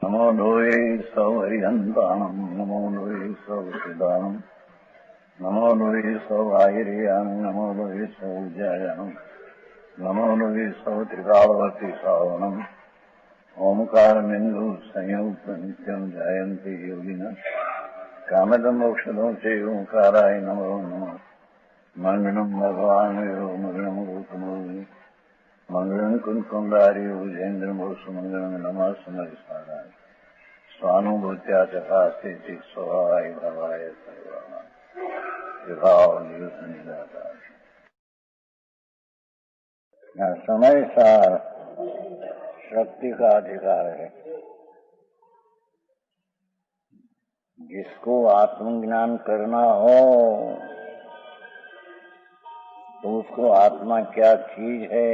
नमो लोये सौहरिहन्ताणम् नमो लोये सौचिदानम् नमो लोये सौभागिर्याम् नमो लोये सौज्यायाम् नमो लोये सौत्रिकालवती सावनम् ओंकारबिन्दु संयुक्त नित्यम् जायन्ति योगिनः कामदम् मोक्षदम् च ओंकाराय नमो नमः मङ्गलम् भगवान् यो मङ्गलम् रूपमोहि मंगलम कुंकुंडारी उजेन्द्र मंगलम नमः समरिसाराय स्वानुभूत्या चकास्ते स्वभावाय भवाय समय सार शक्ति का अधिकार है। जिसको आत्मज्ञान करना हो तो उसको आत्मा क्या चीज है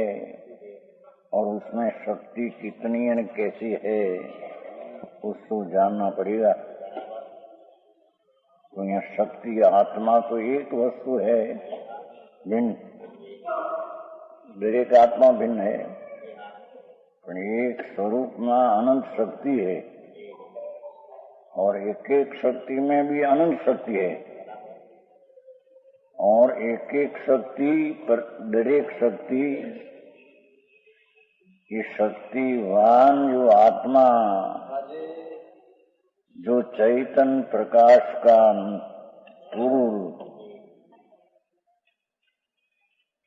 और उसमें शक्ति कितनी और कैसी है उसको जानना पड़ेगा। तो यहाँ शक्ति आत्मा तो एक वस्तु है भिन्न, दरेक आत्मा भिन्न है, पर एक स्वरूप में अनंत शक्ति है और एक एक शक्ति में भी अनंत शक्ति है और एक एक शक्ति पर दरेक शक्ति ये शक्तिवान जो आत्मा जो चैतन्य प्रकाश का पूर्व,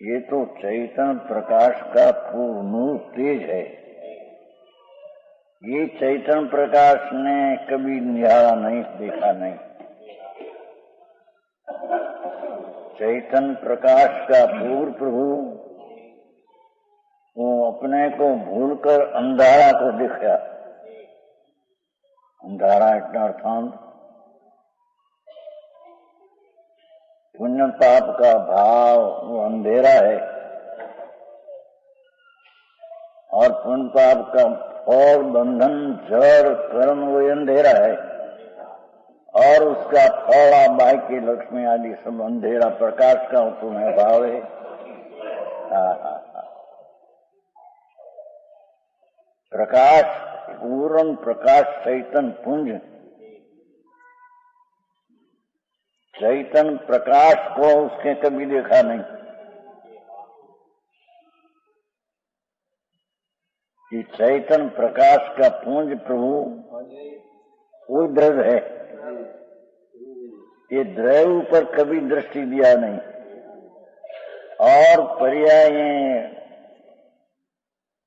ये तो चैतन्य प्रकाश का पूर्ण तेज है। ये चैतन्य प्रकाश ने कभी निहारा नहीं, देखा नहीं। चैतन्य प्रकाश का पूर्व प्रभु वो अपने को भूलकर अंधारा को दिखा। अंधारा इतना अर्थात पुण्य पाप का भाव वो अंधेरा है और पुण्य पाप का फल बंधन जड़ कर्म वो अंधेरा है और उसका फल बाकी लक्ष्मी आदि सब अंधेरा प्रकाश का तुम्हें भाव है। प्रकाश पूर्ण प्रकाश चैतन्य पुंज, चैतन्य प्रकाश को उसके कभी देखा नहीं कि चैतन्य प्रकाश का पुंज प्रभु वो द्रव है। ये द्रव पर कभी दृष्टि दिया नहीं और पर्याय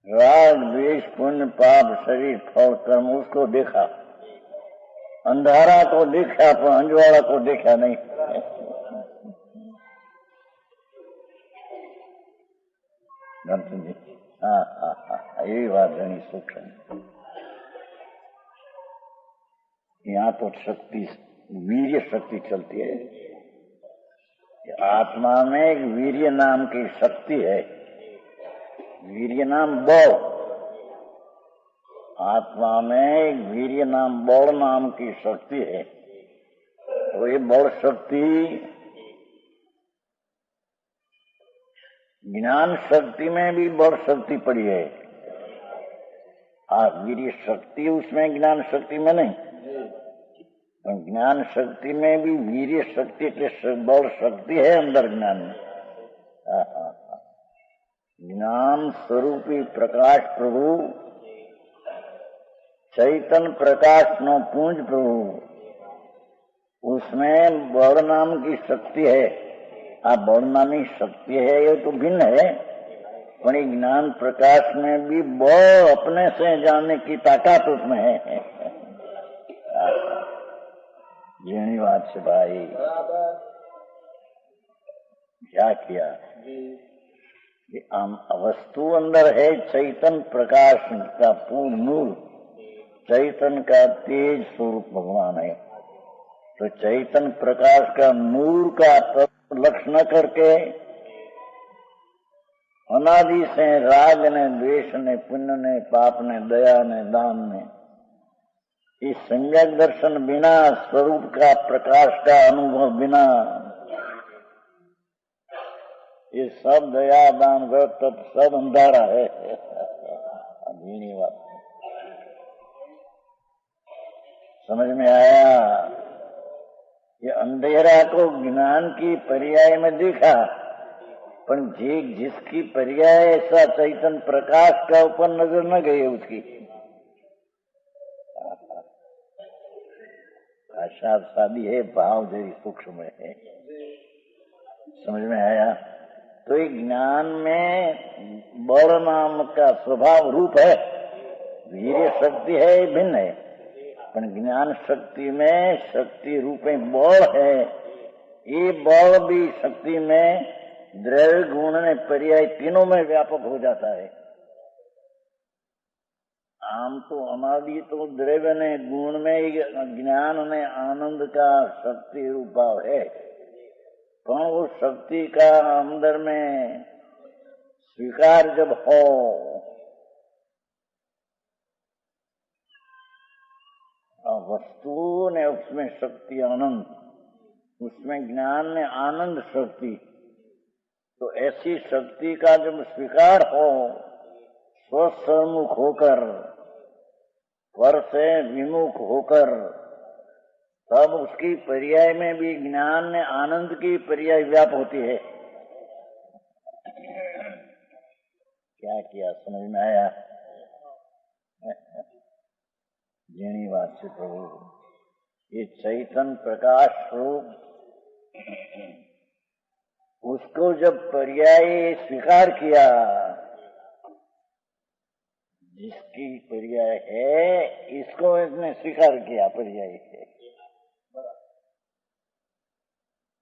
राग द्वेष पुण्य पाप शरीर फल कर्म उसको देखा। अंधारा को देखा पर अंजवाड़ा को देखा नहीं। यही बात घनी सूक्ष्म। यहाँ तो शक्ति वीर्य शक्ति चलती है। आत्मा में एक वीर्य नाम की शक्ति है। वीर्य नाम बल, आत्मा में एक वीर्य नाम बल नाम की शक्ति है। तो ये बल शक्ति ज्ञान शक्ति में भी बल शक्ति पड़ी है। वीर्य शक्ति उसमें ज्ञान शक्ति में नहीं, तो ज्ञान शक्ति में भी वीर्य शक्ति के बल शक्ति है अंदर ज्ञान में। ज्ञान स्वरूपी प्रकाश प्रभु चैतन्य प्रकाश नो पुंज प्रभु, उसमें बड़ नाम की शक्ति है। बड़ नामी शक्ति है ये तो भिन्न है, पर ज्ञान प्रकाश में भी बड़ अपने से जानने की ताकत उसमें है। यही बात से भाई क्या किया कि वस्तु अंदर है चैतन्य प्रकाश का पूर्ण नूर, चैतन्य का तेज स्वरूप भगवान है। तो चैतन्य प्रकाश का नूर का लक्ष्य न करके अनादि से राग ने द्वेष ने पुण्य ने पाप ने दया ने दान ने इस सम्यक दर्शन बिना स्वरूप का प्रकाश का अनुभव बिना ये सब दया दान व्रत सब अंधारा है। धन्यवाद। समझ में आया? ये अंधेरा को ज्ञान की पर्याय में देखा, पर जिसकी पर्याय ऐसा चैतन्य प्रकाश का ऊपर नजर न गई उसकी भाषा सादी है, भाव जरी सूक्ष्म है। समझ में आया? तो ये ज्ञान में बल नाम का स्वभाव रूप है, वीर्य शक्ति है, भिन्न है, पर ज्ञान शक्ति में शक्ति रूप में बल है। ये बल भी शक्ति में द्रव्य गुण ने पर्याय तीनों में व्यापक हो जाता है। आम तो हमारी तो द्रव्य ने गुण में ज्ञान में आनंद का शक्ति रूप भाव है, तो उस शक्ति का अंदर में स्वीकार जब हो वस्तु ने उसमें शक्ति आनंद, उसमें ज्ञान ने आनंद शक्ति, तो ऐसी शक्ति का जब स्वीकार हो स्वसन्मुख होकर, पर से विमुख होकर, तब उसकी पर्याय में भी ज्ञान ने आनंद की पर्याय व्याप होती है। क्या किया? समझ में आया? जीणी बात से प्रभु, ये चैतन्य प्रकाश रूप उसको जब पर्याय स्वीकार किया, जिसकी पर्याय है इसको इसने स्वीकार किया पर्याय है।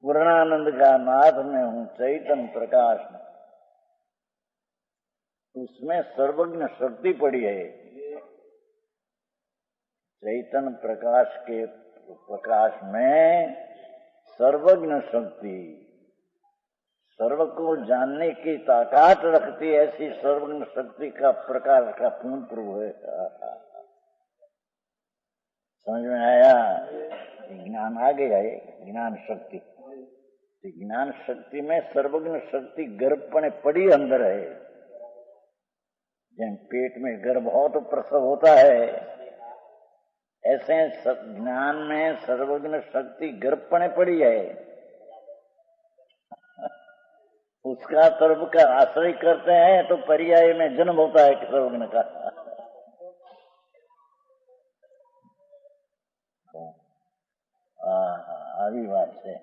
पूर्णानंद का नाथ में हूँ, चैतन्य प्रकाश में, उसमें सर्वज्ञ शक्ति पड़ी है। चैतन्य प्रकाश के प्रकाश में सर्वज्ञ शक्ति, सर्व को जानने की ताकत रखती ऐसी सर्वज्ञ शक्ति का प्रकाश का पूर्ण प्रभु है। समझ में आया? ज्ञान आ गया है, ज्ञान शक्ति, ज्ञान शक्ति में सर्वज्ञ शक्ति गर्भपणे पड़ी अंदर है। जब पेट में गर्भ हो तो प्रसव होता है, ऐसे ज्ञान में सर्वज्ञ शक्ति गर्भपणे पड़ी है। उसका सर्व का आश्रय करते हैं तो पर्याय में जन्म होता है सर्वज्ञ का। આવી વાત છે।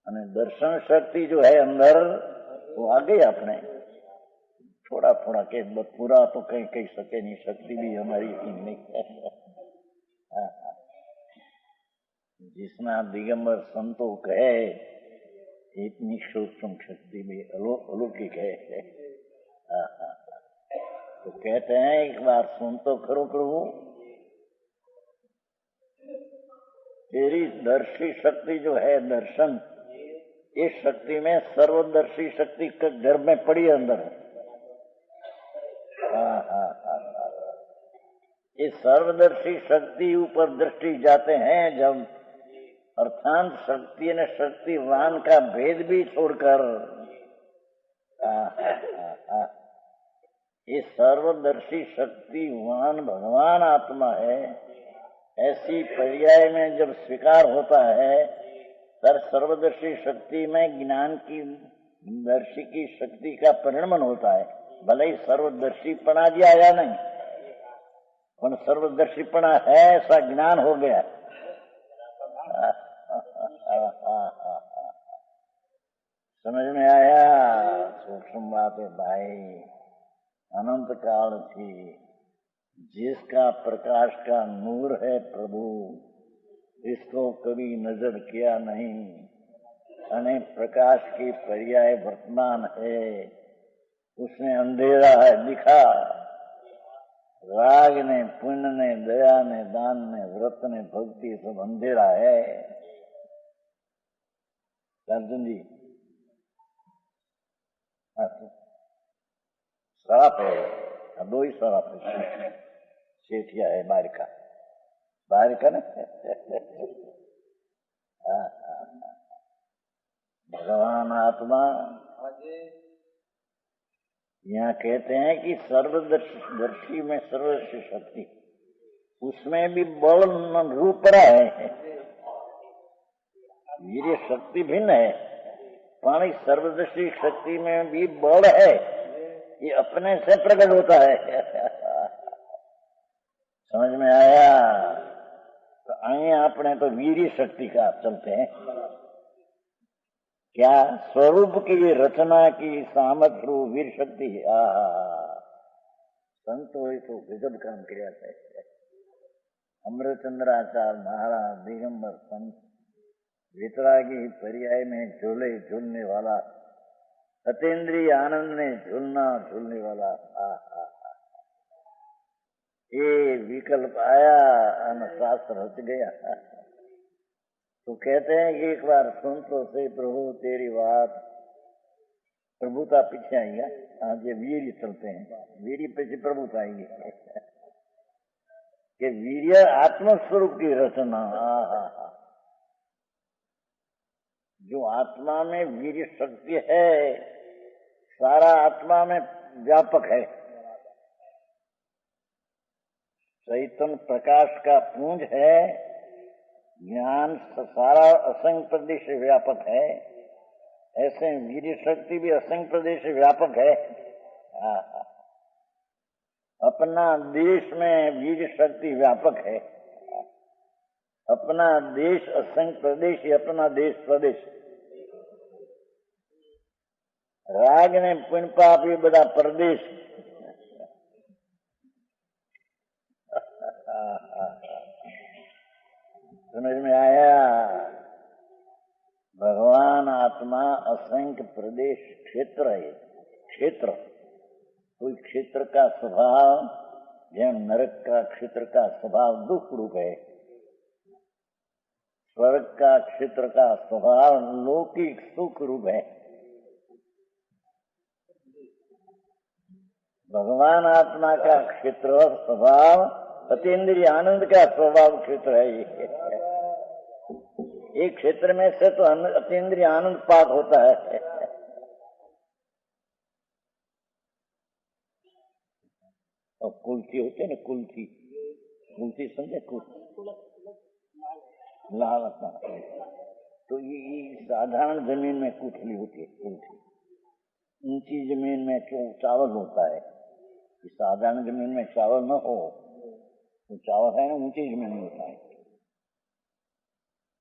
અને દર્શન શક્તિ जो है अंदर वो आ गई अपने थोड़ा थोड़ा के पूरा तो कहीं कही सके नहीं, शक्ति भी हमारी नहीं है। जिसना दिगंबर संतो कहे इतनी सूक्ष्म शक्ति भी अलौकिक है। तो कहते हैं एक बार सुन तो करो प्रभु, तेरी दर्शी शक्ति जो है दर्शन, इस शक्ति में सर्वदर्शी शक्ति के गर्भ में पड़ी अंदर। इस सर्वदर्शी शक्ति ऊपर दृष्टि जाते हैं जब, अर्थात शक्ति ने शक्तिवान का भेद भी छोड़कर ये सर्वदर्शी शक्तिवान भगवान आत्मा है, ऐसी पर्याय में जब स्वीकार होता है तब सर्वदर्शी शक्ति में ज्ञान की दर्शी की शक्ति का परिणमन होता है। भले ही सर्वदर्शीपणा दिया या नहीं, पर सर्वदर्शीपणा है ऐसा ज्ञान हो गया। समझ में आया? सूक्ष्म बात है भाई। अनंत काल थी जिसका प्रकाश का नूर है प्रभु, इसको कभी नजर किया नहीं। अने प्रकाश की पर्याय वर्तमान है, उसने अंधेरा है दिखा। राग ने, पुण्य ने, दया ने, दान ने, व्रत ने, भक्ति सब अंधेरा है। अर्जुन जी शराब है, दो ही शराब है। सेठिया है बाहर का ना। भगवान आत्मा यहाँ कहते हैं कि सर्वदर्शी में सर्वदर्शी शक्ति, उसमें भी बल रूप है। वीर्य शक्ति भिन्न है, पानी सर्वदर्शी शक्ति में भी बल है, ये अपने से प्रकट होता है। समझ में आया? तो आइए अपने तो वीर्य शक्ति का चलते हैं। क्या स्वरूप की रचना की सामर्थ्य वीर शक्ति। संत हो तो गजब काम किया है। अमृतचंद्राचार्य महाराज दिगंबर संत, वितरागी पर्याय में झूले झूलने वाला, अतीन्द्रिय आनंद में झूलने वाला। ये विकल्प आया और शास्त्र रच गया। तो कहते हैं कि एक बार सुन तो से प्रभु तेरी बात, प्रभुता पीछे आएगा। आज ये वीर्य चलते हैं, वीर्य पीछे प्रभुता आएंगे कि वीर्य आत्मस्वरूप की रचना। जो आत्मा में वीर्य शक्ति है, सारा आत्मा में व्यापक है। चैतन्य प्रकाश का पुंज है, ज्ञान सारा असंख्य प्रदेश से व्यापक है। ऐसे वीर्य शक्ति भी असंख्य प्रदेश से व्यापक है। अपना देश में वीर्य शक्ति व्यापक है। अपना देश असंख्य प्रदेश, अपना देश प्रदेश। राग ने पुण्य पाप ये बड़ा प्रदेश। समझ में आया? भगवान आत्मा असंख्य प्रदेश क्षेत्र है। क्षेत्र, कोई क्षेत्र का स्वभाव, जैसे नरक का क्षेत्र का स्वभाव दुख रूप है, स्वर्ग का क्षेत्र का स्वभाव लौकिक सुख रूप है। भगवान आत्मा का क्षेत्र स्वभाव अतीन्द्रिय आनंद का स्वभाव क्षेत्र है। एक क्षेत्र में से तो अतीन्द्रिय आनंद पाक होता है। और कुल्थी होते हैं ना, कुल्थी समझे? लाल तो ये साधारण जमीन में कुठली होती है कुल्थी। ऊंची जमीन में चावल होता है। साधारण जमीन में चावल न हो तो चावल है ना, ऊंची जमीन में होता है।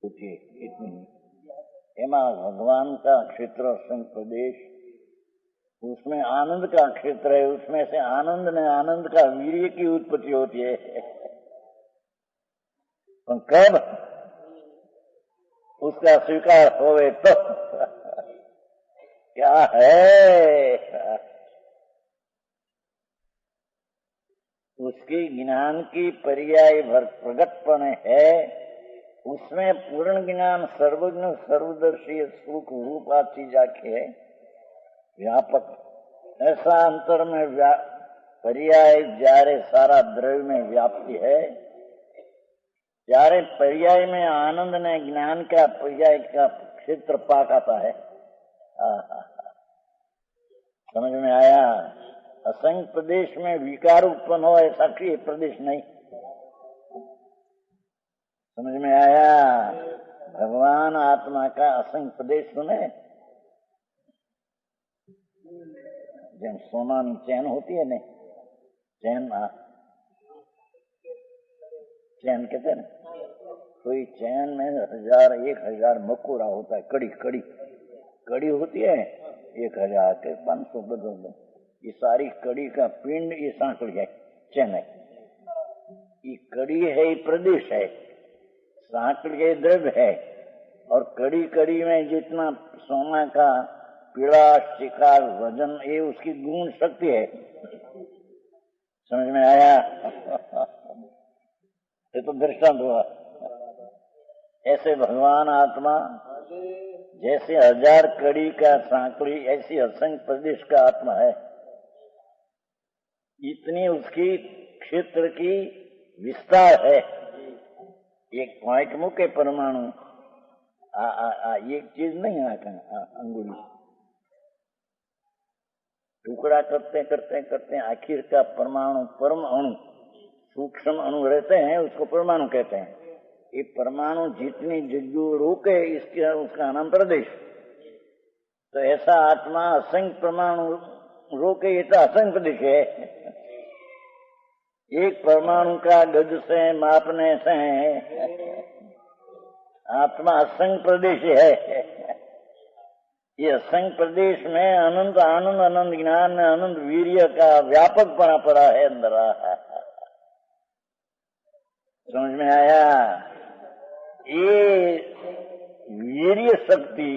इतनी भगवान का क्षेत्र असंख्य प्रदेश, उसमें आनंद का क्षेत्र है। उसमें से आनंद में आनंद का वीर्य की उत्पत्ति होती है। तो कब उसका स्वीकार होवे तो क्या है? उसकी ज्ञान की पर्याय प्रगटपन है। उसमें पूर्ण ज्ञान सर्वज्ञ सर्वदर्शी सुख रूप आती जाके व्यापक। ऐसा अंतर में पर्याय जारे सारा द्रव्य में व्याप्ति है, जारे पर्याय में आनंद ने ज्ञान का पर्याय का क्षेत्र पाक आता है। समझ में आया? असंख्य प्रदेश में विकार उत्पन्न हो ऐसा कि प्रदेश नहीं। समझ में आया? भगवान आत्मा का असंख्य प्रदेश सुने। जब सोना में चैन होती है ना, चैन कहते हैं ना, कोई चैन में 1000 मकोड़ा होता है। कड़ी होती है 1000 के 500 बदल। ये सारी कड़ी का पिंड ये सांकड़ है, चैन है। ये कड़ी है, ये प्रदेश है, सांकड़ के द्रव्य है। और कड़ी में जितना सोना का पीड़ा शिकार वजन, ये उसकी गुण शक्ति है। समझ में आया? ये तो दृष्टांत हुआ। ऐसे भगवान आत्मा जैसे 1000 कड़ी का सांकड़ी, ऐसी असंख्य प्रदेश का आत्मा है। इतनी उसकी क्षेत्र की विस्तार है। एक पॉइंट मुके परमाणु एक चीज नहीं आका अंगुली। टुकड़ा करते करते करते आखिर का परमाणु परम अणु सूक्ष्म अणु रहते हैं, उसको परमाणु कहते हैं। ये परमाणु जितनी जगह रोके इसके उसका नाम प्रदेश। तो ऐसा आत्मा असंख्य परमाणु रोके, ये तो असंख्य प्रदेश है। एक परमाणु का गज से मापने से आत्मा असंख्य प्रदेश है। ये असंख्य प्रदेश में अनंत आनंद, अनंत ज्ञान, अनंत वीर्य का व्यापक पना पड़ा है अंदर। समझ में आया? ये वीर्य शक्ति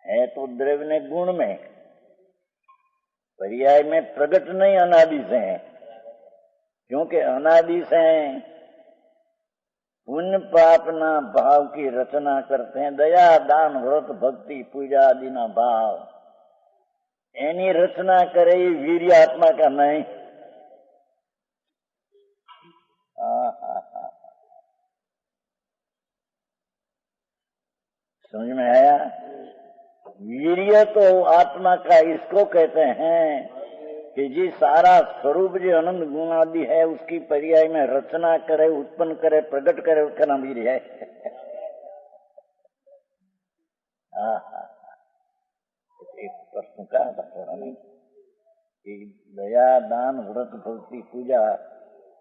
है तो द्रव्य ने गुण में, पर्याय में प्रकट नहीं, अनादि से है। क्योंकि अनादि से पुण्य पाप ना भाव की रचना करते हैं, दया दान व्रत भक्ति पूजा आदि ना भाव, एनी रचना करे वीर्य आत्मा का नहीं। समझ में आया? वीर्य तो आत्मा का इसको कहते हैं कि जी सारा स्वरूप जो अनंत गुण आदि है उसकी पर्याय में रचना करे, उत्पन्न करे, प्रकट करे, उसका नाम वीर्य है। एक प्रश्न का था थोड़ा नहीं कि दया दान व्रत भक्ति पूजा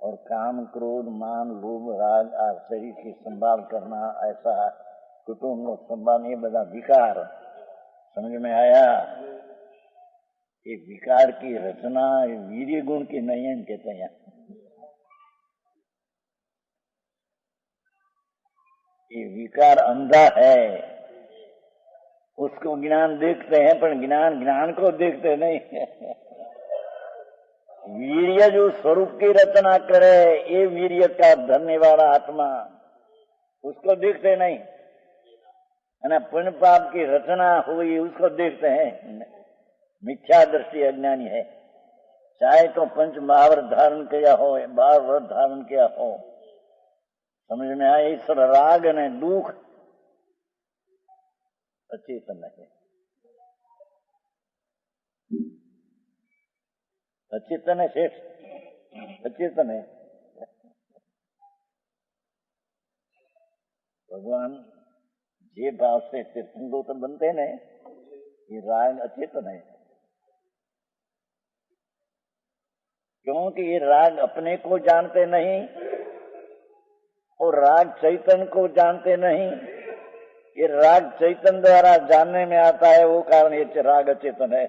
और काम क्रोध मान लोभ राग शरीर की संभाल करना, ऐसा कुटुंब संभाल, ये बड़ा विकार। समझ में आया? ये विकार की रचना वीर्य गुण की नहीं है, कहते हैं। ये विकार अंधा है, उसको ज्ञान देखते हैं पर ज्ञान को देखते नहीं। वीर्य जो स्वरूप की रचना करे, ये वीर्य का धरने वाला आत्मा, उसको देखते नहीं। है ना? पुण्य पाप की रचना हुई उसको देखते हैं। मिथ्या दृष्टि अज्ञानी है। चाहे तो पंच महाव्रत धारण किया हो, 12 व्रत धारण किया हो, समझ में आया? इस राग ने दुख अचेतन है। अचेतन है शेष, अचेतन है। भगवान जे भाव से तीर्थंकर बनते न, ये राग अचेतन है। क्योंकि ये राग अपने को जानते नहीं और राग चैतन्य को जानते नहीं। ये राग चैतन्य द्वारा जानने में आता है, वो कारण ये राग अचेतन है।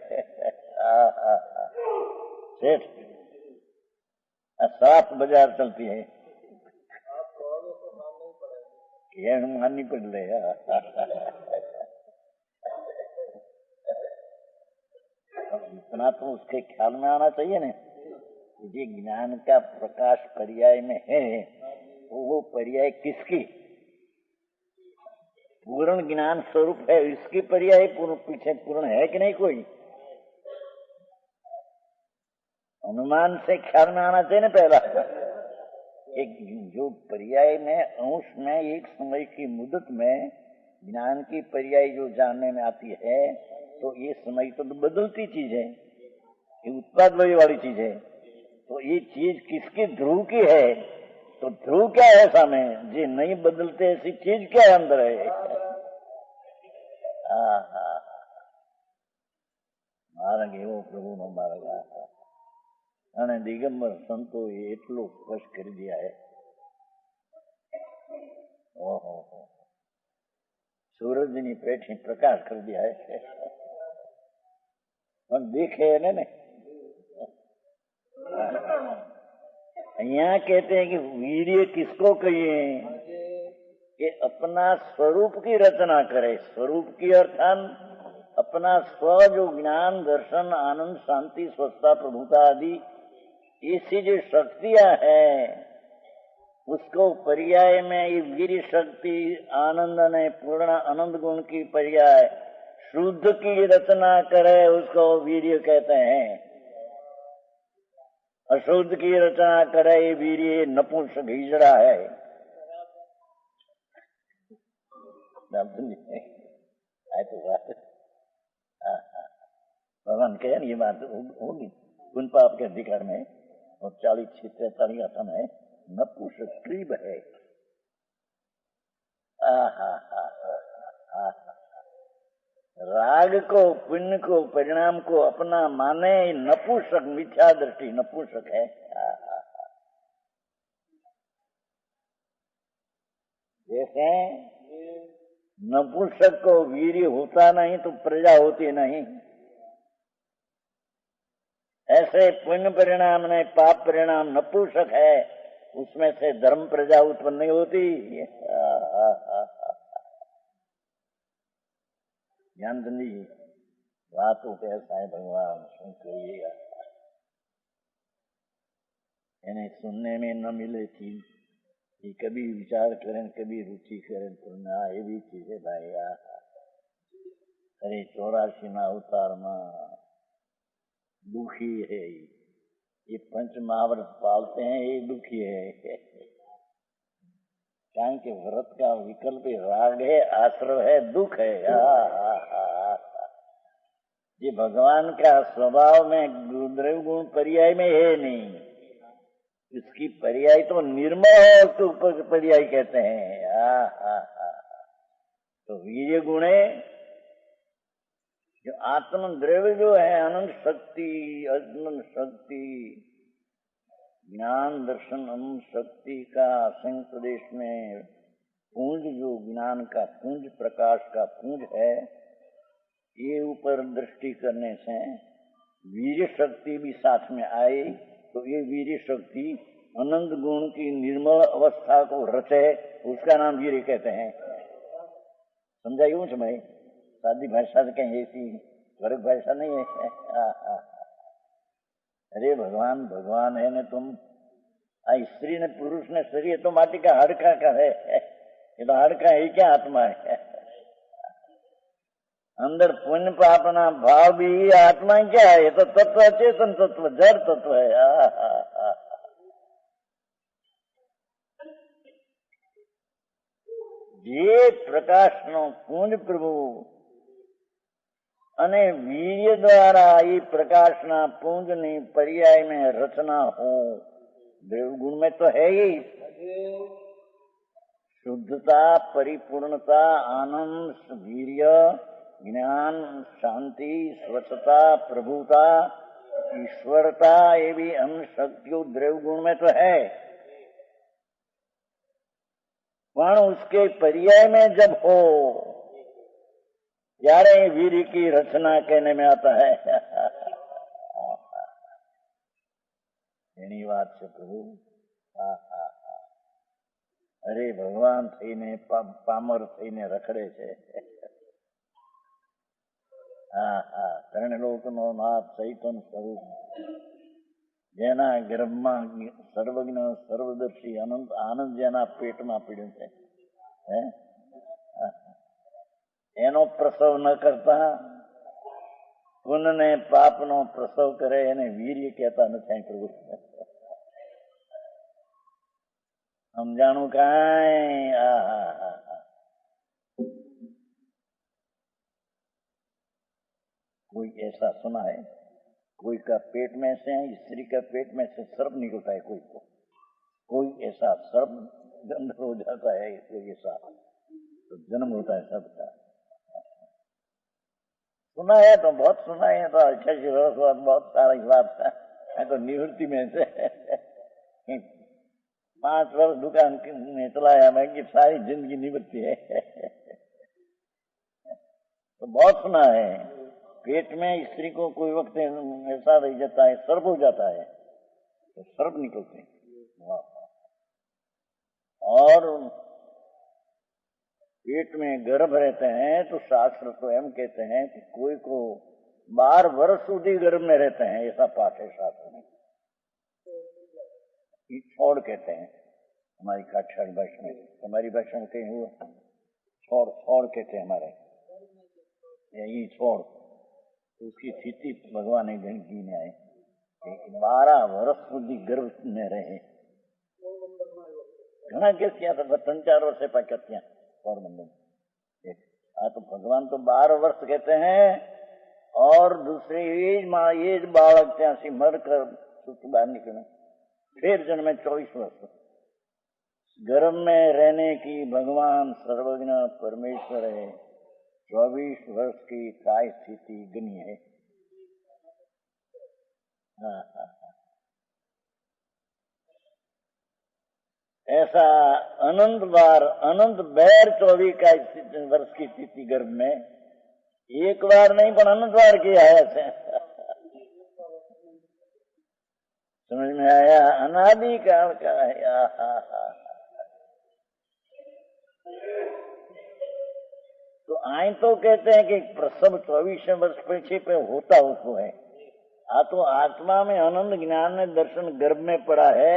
सेठ साफ बाजार चलती है, माननी पड़ रही। इतना तो उसके ख्याल में आना चाहिए ना, ये ज्ञान का प्रकाश पर्याय में है, वो पर्याय किसकी? पूर्ण ज्ञान स्वरूप है, इसकी पर्याय पीछे पूर्ण है कि नहीं? कोई अनुमान से ख्याल में आना चाहिए ना पहला। एक जो पर्याय में अंश में एक समय की मुद्दत में ज्ञान की पर्याय जो जानने में आती है, तो ये समय तो बदलती चीज है, ये उत्पाद वाली चीज है। तो ये चीज किसकी? ध्रुव की है। तो ध्रुव क्या है ऐसा में जी नहीं बदलते, ऐसी चीज क्या है अंदर है? मार्ग एवो प्रभु नो मार्ग। અને દિગંબર સંતોએ એટલો સ્પષ્ટ કરી दिया है। ओहो, सूरज ની પેઠી પ્રકાશ કરી दिया है। પણ દેखे ने यहाँ कहते हैं कि वीर्य किसको कहिए? कि अपना स्वरूप की रचना करे। स्वरूप की अर्थान अपना स्व जो ज्ञान दर्शन आनंद शांति स्वच्छता प्रभुता आदि ऐसी जो शक्तियां है, उसको पर्याय में ये वीर शक्ति आनंद ने पूर्ण आनंद गुण की पर्याय शुद्ध की रचना करे, उसको वीर्य कहते हैं। अशुद्ध की रचना करे ये वीर्य नपुंसक हिजड़ा है। तो बात भगवान कहे ये बात होगी पुण्य पाप के अधिकार में, और 40-43 आसन है, नपुंसक क्रीब है। राग को, पुण्य को, परिणाम को अपना माने नपुंसक, मिथ्या दृष्टि नपुंसक है। जैसे नपुंसक को वीर्य होता नहीं तो प्रजा होती नहीं, ऐसे पुण्य परिणाम में पाप परिणाम नपुंसक है, उसमें से धर्म प्रजा उत्पन्न नहीं होती। ज्ञान जी बातों पे ऐसा है, भगवान सुन करिएगा, इन्हें सुनने में न मिले थी कि कभी विचार करें, कभी रुचि करें, तो ना ये भी चीज है भाई। अरे 84 ना अवतार में दुखी है, ये पंच महाव्रत पालते हैं, ये दुखी है। कारण के व्रत का विकल्प राग है, आश्रव है, दुख है। ये भगवान का स्वभाव में द्रव्य गुण पर्याय में है नहीं, इसकी पर्याय तो निर्मल है, तो पर्याय कहते हैं। तो वीर्य गुण है, जो आत्म द्रव्य जो है, अनंत शक्ति, अनंत शक्ति, ज्ञान दर्शन अनंत शक्ति का असंग प्रदेश में पुंज, जो ज्ञान का पुंज, प्रकाश का पुंज है, ये ऊपर दृष्टि करने से वीर्य शक्ति भी साथ में आई, तो ये वीर्य शक्ति अनंत गुण की निर्मल अवस्था को रचे, उसका नाम वीर्य कहते हैं। समझा यूं समय सादी भाषा से कहीं ऐसी वर्ग भाषा नहीं है। अरे भगवान भगवान है न तुम, स्त्री ने पुरुष ने शरीर तो माटी का हाड़का का है, ये तो हाड़का है क्या, आत्मा है। अंदर पुण्य पापना भाव भी आत्मा क्या है, ये तो तत्व, चेतन तत्व, जड़ तत्व है। જે પ્રકાશનો પુંજ પ્રભુ અને વીર્ય દ્વારા એ પ્રકાશના પુંજની પર્યાય में रचना हो, देवगुण में तो है ही शुद्धता, परिपूर्णता, आनंद, वीर्य, ज्ञान, शांति, स्वच्छता, प्रभुता, ईश्वरता, ये भी अन्य शक्तियों देवगुण में तो है, पण उसके पर्याय में जब हो ત્યારે वीर्य की रचना कहने में आता है। એની વાત છે પ્રભુ। અરે ભગવાન થઈને પામર થઈને રખડે છે। ત્રણલોકનો નાથ ચૈતન સ્વરૂપ, જેના ગર્ભમાં સર્વજ્ઞ સર્વદર્શી અનંત આનંદ જેના પેટમાં પીડ્યું છે, એનો પ્રસવ ન કરતા પુण्य ने पाप नो प्रसव करे, એને વીર્ય કહેતા નથી પ્રભુ। સમજાણું કાંઈ? कोई ऐसा सुना है, कोई का पेट में से, स्त्री का पेट में से सर्प निकलता है, कोई ऐसा सर्प गंध हो जाता है, कोई ऐसा तो जन्म होता है सबका। सुना है तो बहुत सुना है, तो अच्छा बहुत सारा बात है। तो निवृत्ति में से 5 वर्ष दुकान में चलाया मैं कि सारी जिंदगी निवृत्ति है। तो बहुत सुना है, पेट में स्त्री को कोई वक्त ऐसा रह जाता है, सर्प हो जाता है, तो सर्प निकलते हैं। और पेट में गर्भ रहते हैं तो शास्त्र तो एम कहते हैं कि कोई को 12 वर्ष સુધી गर्भ में रहते हैं, ऐसा पाठ है शास्त्र में। छोड़ कहते हैं हमारी काठियावाड़ी भाषा में, हमारी भाषा में कहीं हुआ छोड़ कहते हैं हमारे, यही छोड़। तो उसकी स्थिति भगवान ने गणकी ने आए 12 वर्ष સુધી गर्भ में रहे। घना केस किया था, 3-4 वर्ष पाक्या ત્યાં। तो भगवान तो 12 वर्ष कहते हैं और दूसरी ये बालक त्यासी मरकर बाहर निकले, फिर जन्मे 24 वर्ष। गर्भ में रहने की भगवान सर्वज्ञ परमेश्वर है, 24 वर्ष की काय स्थिति गनी है। ऐसा अनंत बार अनंत बैर 24 वर्ष की स्थिति गर्भ में, एक बार नहीं पर अनंत बार किया है ऐसे। समझ में आया? अनादि काल का है। तो आए तो कहते हैं कि प्रसव 24 वर्ष पीछे पे होता उसको है, तो आत्मा में आनंद ज्ञान में दर्शन गर्भ में पड़ा है।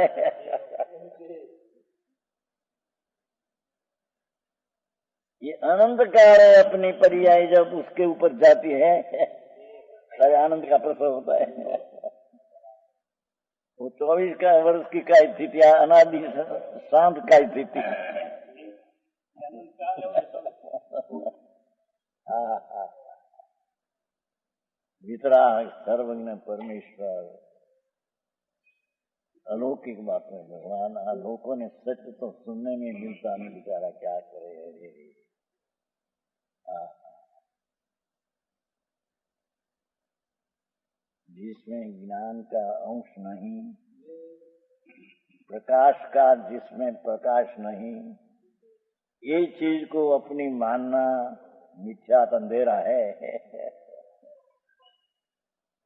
ये अनंत काल है, अपनी पर्याय जब उसके ऊपर जाती है तब आनंद का प्रसव होता है। वो 24 का वर्ष की काय स्थिति अनादि शांत काय स्थिति। वितराग सर्वज्ञ परमेश्वर, अलौकिक बात है भगवान। लोगों ने सच तो सुनने में मिलता नहीं, बेचारा क्या करे। जिसमें ज्ञान का अंश नहीं, प्रकाश का जिसमें प्रकाश नहीं, ये चीज को अपनी मानना मिथ्या अंधेरा है।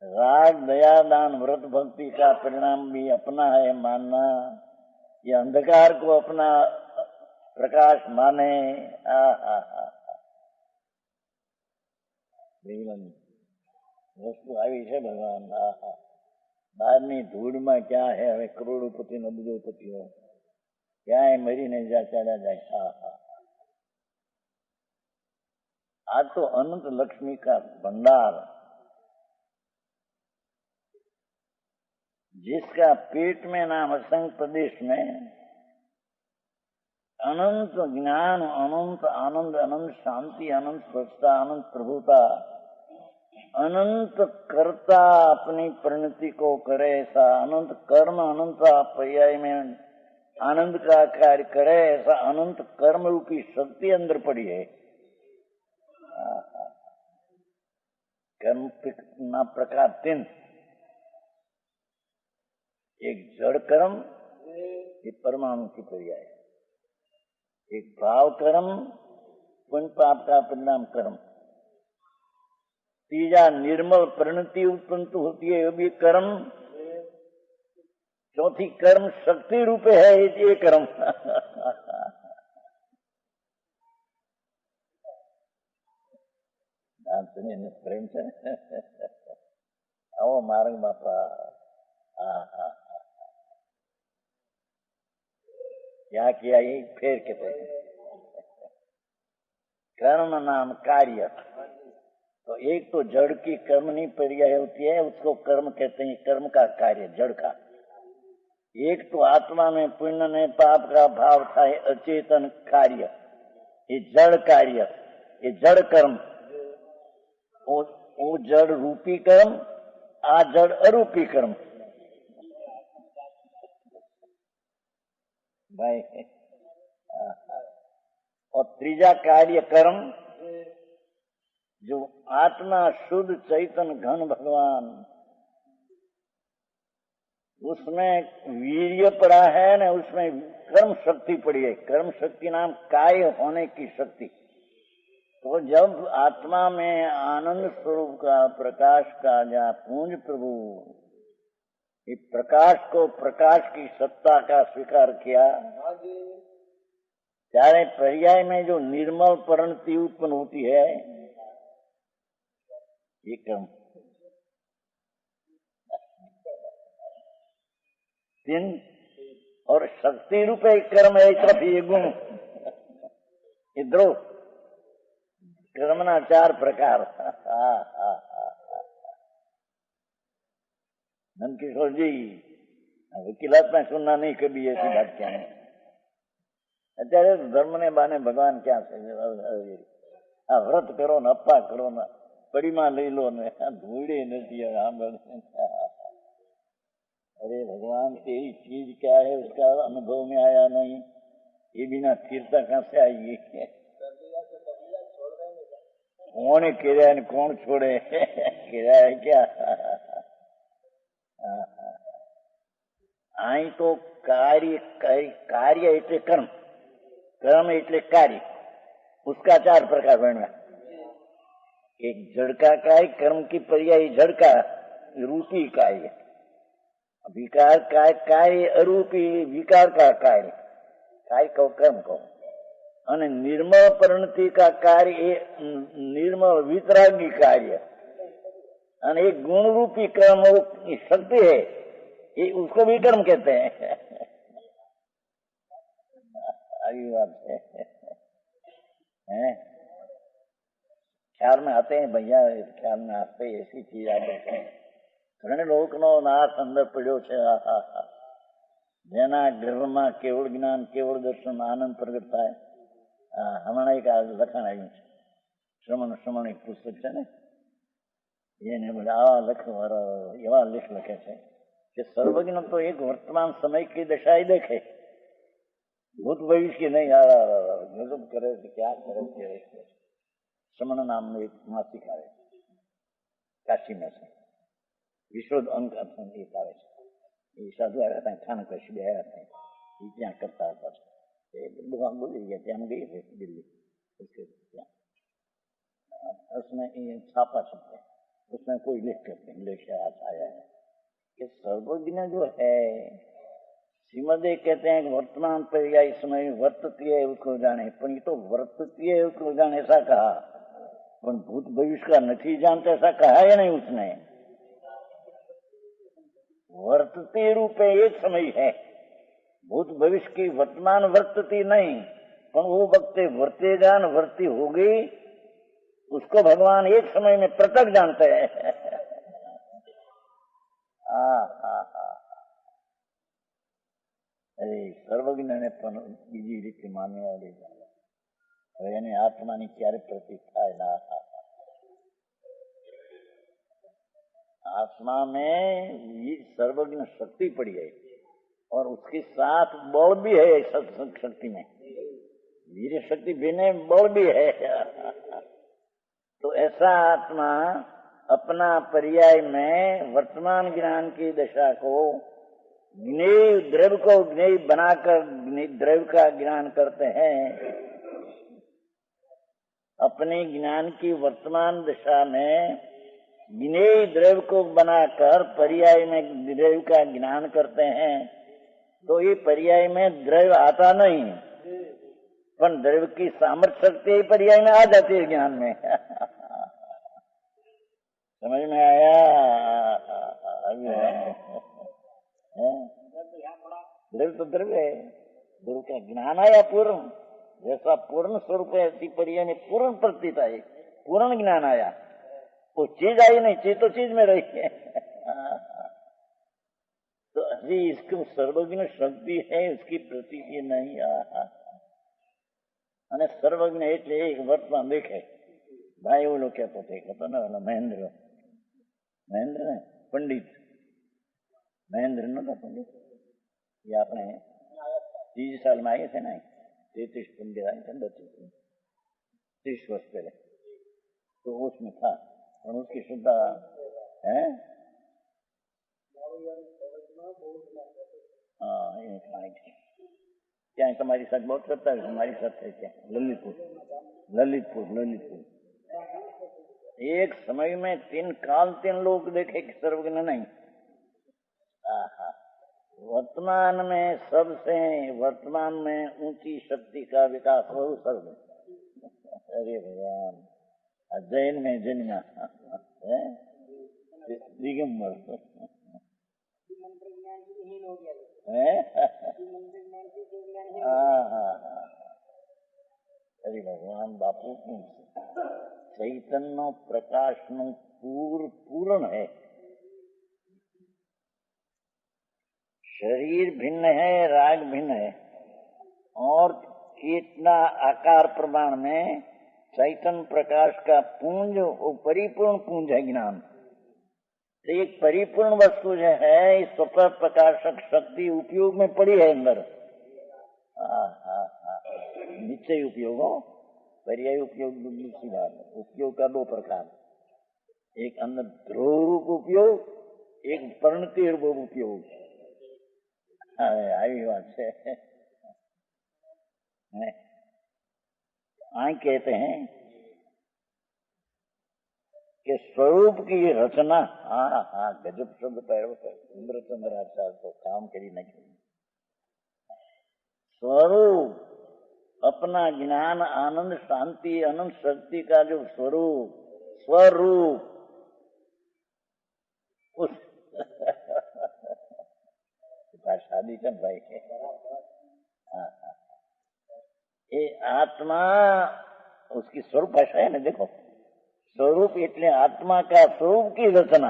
राग दया दान व्रत भक्ति का परिणाम भी अपना है मानना, ये अंधकार को अपना प्रकाश माने। वस्तु આવી છે ભગવાન। બહારની ધૂળમાં क्या है, હવે કરોડોપતિ ને અબજોપતિઓ ક્યાંય મરીને ચાલ્યા જાય। आज तो अनंत लक्ष्मी का भंडार, जिसका पेट में नाम असंग प्रदेश में अनंत ज्ञान, अनंत आनंद, अनंत शांति, अनंत स्वच्छता, अनंत प्रभुता, अनंत कर्ता अपनी परिणति को करे, ऐसा अनंत कर्म, अनंत पर्याय में आनंद का कार्य करे, ऐसा अनंत कर्म रूपी शक्ति अंदर पड़ी है। कर्म ना प्रकार 3, एक जड़ कर्म, एक परमाणु की पर्याय, एक भाव कर्म, पुण्य पाप का परिणाम कर्म, तीजा निर्मल परिणति उत्पन्न होती है, वो भी कर्म, चौथी कर्म शक्ति रूपे है ये कर्म। प्रेम से आओ मार्ग बापा। क्या किया ये फिर कहते हैं कर्म नाम कार्य। तो एक तो जड़ की कर्मनी पर्याय होती है, उसको कर्म कहते हैं, कर्म का कार्य जड़ का। एक तो आत्मा में पुण्य ने पाप का भाव था, अचेतन कार्य, ये जड़ कार्य, ये जड़ कर्म। वो जड़ रूपी कर्म, आ जड़ अरूपी कर्म भाई। और तीजा कार्य कर्म, जो आत्मा शुद्ध चैतन घन भगवान, उसमें वीर्य पड़ा है न, उसमें कर्म शक्ति पड़ी है। कर्म शक्ति नाम काय होने की शक्ति। तो जब आत्मा में आनंद स्वरूप का प्रकाश का जहाँ पूंज प्रभु इस प्रकाश को, प्रकाश की सत्ता का स्वीकार किया, ત્યારે पर्याय में जो निर्मल परिणति उत्पन्न होती है, ये कर्म 3 और शक्ति रूपे कर्म है, तरफ ये गुण, ये द्रोह कर्मना 4 प्रकार। नंदकिशोर जी वकीलात में सुनना नहीं कभी ऐसी बात क्या है। અત્યારે ધર્મ ને બાને ભગવાન ક્યાં છે? વ્રત કરો ને અપ્પા કરો ને પડીમાં લઈ લો ને ધૂળે નથી। अरे भगवान तेरी चीज क्या है उसका अनुभव में आया नहीं, ये बिना स्थिरता कहाँ से आएगी? कौन किराया ने कौन छोड़े? किराया है क्या? आई तो कार्य कार्य એટલે कर्म, कर्म એટલે कार्य, उसका 4 प्रकार बना। एक जड़का काय, कर्म की पर्याय जड़का रूपी कार्य, विकार काय कार्य अरूपी विकार का कार्य, कार्य को कर्म को, અને निर्मल परिणति का कार्य निर्मल वितरागी कार्य, અને एक गुण रूपी कर्म शक्ति है, ये उसको भी कर्म कहते हैं। अभी बात है ख्याल में आते हैं भैया, ख्याल में आते ऐसी चीज आप देखें। ઘણા લોકનો નાશ અંદર પડ્યો છે। જેના ગર્ભમાં કેવળ જ્ઞાન કેવળ દર્શન આનંદ પ્રગટ થાય। હમણાં એક લખાણ આવ્યું છે, શ્રમણ એક પુસ્તક છે ને, એને બધા આવા એવા લેખ લખે છે કે સર્વજ્ઞ તો એક વર્તમાન સમય की दशा ही देखे, भूत भविष्य की नहीं। गजब करे क्या करे। श्रमण नाम में एक मासिक આવે કાશી में છે, વિશ્વ અંક સંગીત આવે છે। એ સાધુ આવ્યા હતા, ખાન કશી બે આવ્યા હતા, એ ત્યાં કરતા હતા। भगवान बोली गया ત્યાં गई थे दिल्ली, उसके उसमें छापा छपते, उसमें कोई लिख करते लेके आया है कि सर्वज्ञ जो है, श्रीमदे कहते हैं कि वर्तमान पर्याय समय वर्तती है उसको जाने, पर ये तो वर्तती है उसको जाने ऐसा कहा, पर भूत भविष्य का नहीं जानते ऐसा कहा या नहीं उसने? वर्तती रूप एक समय है, भूत भविष्य की वर्तमान वर्तती नहीं, पर वो वक्त वर्तेगा न वर्ती होगी, उसको भगवान एक समय में प्रत्यक्ष जानते हैं। अरे सर्वज्ञ ने પણ બીજી રીતે માનવા લીધા। હવે એને આત્માની ક્યારે પ્રતીત થાય ના? आत्मा में ये सर्वज्ञ शक्ति पड़ी है और उसके साथ बल भी है। शक्ति में वीर शक्ति बिना बल भी है। तो ऐसा आत्मा अपना पर्याय में वर्तमान ज्ञान की दशा को ज्ञेय द्रव्य को ज्ञेय बनाकर द्रव्य का ज्ञान करते हैं। अपने ज्ञान की वर्तमान दशा में ज्ञेय द्रव्य को बनाकर पर्याय में द्रव्य का ज्ञान करते हैं। तो ये पर्याय में द्रव्य आता नहीं, पर द्रव्य की सामर्थ्य शक्ति पर्याय में आ जाती है ज्ञान में। समझ में आया? द्रव्य तो द्रव्य है, द्रव्य का ज्ञान आया पूर्ण, जैसा पूर्ण स्वरूप है ऐसी पर्याय में पूर्ण प्रतीत आई, पूर्ण ज्ञान आया। वो चीज आई नहीं, चीज तो चीज में रही है। तो अभी इसको सर्वज्ञ शक्ति है, इसकी प्रतीति नहीं। અને સર્વજ્ઞ એટલે એક વર્તમાન દેખે। ભાઈ એવું લોકો કહેતો હતો ને, મહેન્દ્ર ને પંડિત, મહેન્દ્ર નતો પંડિત, ये अपने 30 साल में आए थे ना, 33 पंडित आए थे, 30 वर्ष पहले, तो उसमें था और उसकी शुद्धा है। हाँ, क्या तुम्हारी साथ बहुत करता है, हमारी साथ है क्या? ललितपुर। एक समय में 3 काल 3 लोग देखे कि सर्वज्ञ नहीं। वर्तमान में सबसे वर्तमान में ऊंची शक्ति का विकास हो सर्वज्ञ। अरे भगवान, जैन में जन्मा दिगंबर अरे भगवान बापू चैतन्य प्रकाश नु पूर्ण है। शरीर भिन्न है, राग भिन्न है, और इतना आकार प्रमाण में चैतन्य प्रकाश का पुंज, वो परिपूर्ण पुंज है ज्ञान। तो एक परिपूर्ण वस्तु जो है, इस स्वतः प्रकाशक शक्ति उपयोग में पड़ी है अंदर। निश्चय उपयोग हो, पर्याय उपयोग दूसरी बात है। उपयोग का दो प्रकार, एक अंदर ध्रुव रूप उपयोग, एक परिणति रूप उपयोग। आई बात है। कहते हैं कि स्वरूप की रचना, हाँ गजब शब्द पैरों पर इंद्रचंद्र आचार्य तो काम करी नहीं। स्वरूप अपना ज्ञान, आनंद, शांति, अनंत शक्ति का जो स्वरूप, स्वरूप उस शादी कर भाई, ये आत्मा उसकी स्वरूप भाषा है ना। देखो स्वरूप એટલે आत्मा का स्वरूप की रचना।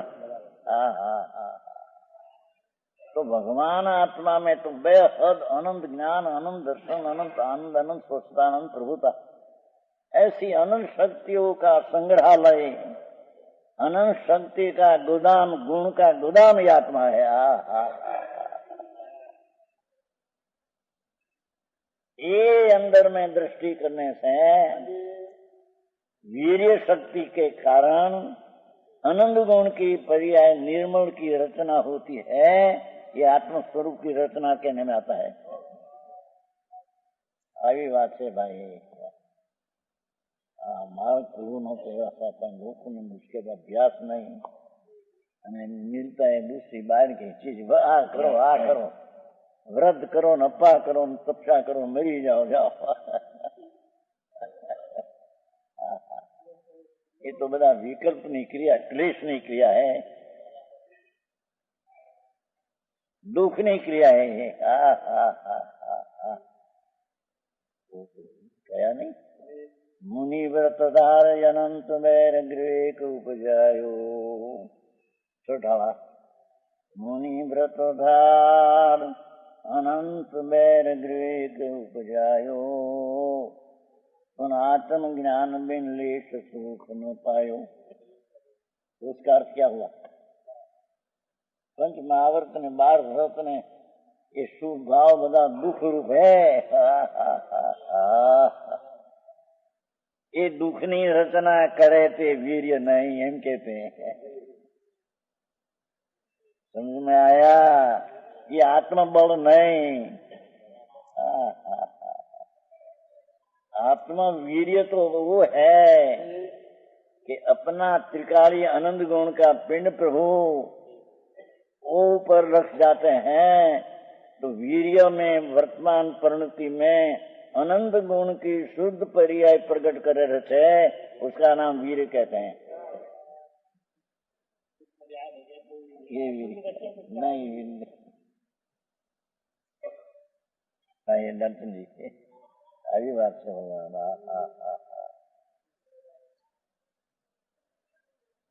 तो भगवान आत्मा में तो बेहद अनंत ज्ञान, अनंत दर्शन, अनंत आनंद, अनंत स्वच्छता, अनंत प्रभुता, ऐसी अनंत शक्तियों का संग्रहालय, अनंत शक्ति का गोदाम, गुण का गोदाम ये आत्मा है। ये अंदर में दृष्टि करने से वीर्य शक्ति के कारण अनंत गुण की पर्याय निर्मल की रचना होती है। ये आत्म स्वरूप की रचना कहने में आता है। આવી વાત છે ભાઈ। મારા ગુરુનો તો એવા હતા, લોકોને મુશ્કેલ અભ્યાસ નહીં અને મિલતા એ दूसरी बाहर की चीज, आ करो, व्रत करो, नपा करो, तपस्या करो, मरी जाओ। ये तो बड़ा विकल्प नहीं क्रिया, क्लेश नहीं क्रिया है, दुख नहीं क्रिया है ये। कया नहीं, मुनि व्रत धार अनंत बैर गृह उपजायो। छोटावा, मुनि व्रत धार अनंत बैर गृह उपजायो, आत्म ज्ञान बिन लेश सुख न पायो। उसका अर्थ क्या हुआ? पंच महावर्त ने, 12 व्रत ने, ये शुभ भाव बड़ा दुख रूप है। ये दुखनी रचना करे ते वीर्य नहीं, एम कहते हैं। समझ में आया? ये आत्मबल नहीं, आत्मा वीर्य तो वो है कि अपना त्रिकालीय आनंद गुण का पिंड प्रभु वो ऊपर रख जाते हैं। तो वीर्य में वर्तमान परिणति में अनंत गुण की शुद्ध पर्याय प्रकट कर रहे, उसका नाम वीर्य कहते हैं। ये वीर्य नहीं, ये दर्शन जी अभी बात से होगा।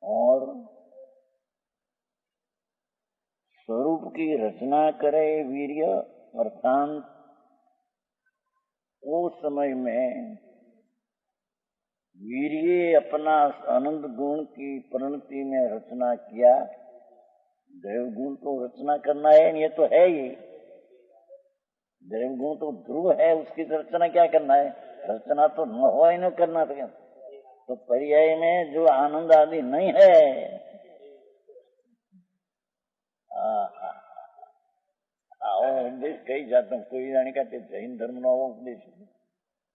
और स्वरूप की रचना करे वीर्य, अर्थात उस समय में वीर्य अपना आनंद गुण की परिणति में रचना किया। देव गुण तो रचना करना है, ये तो है ही। देव गुण तो ध्रुव है, उसकी रचना क्या करना है? रचना तो न हो ही न करना। तो पर्याय में जो आनंद आदि नहीं है, उपदेश कही जाता हूँ। कोई जाने का जैन धर्म नो उपदेश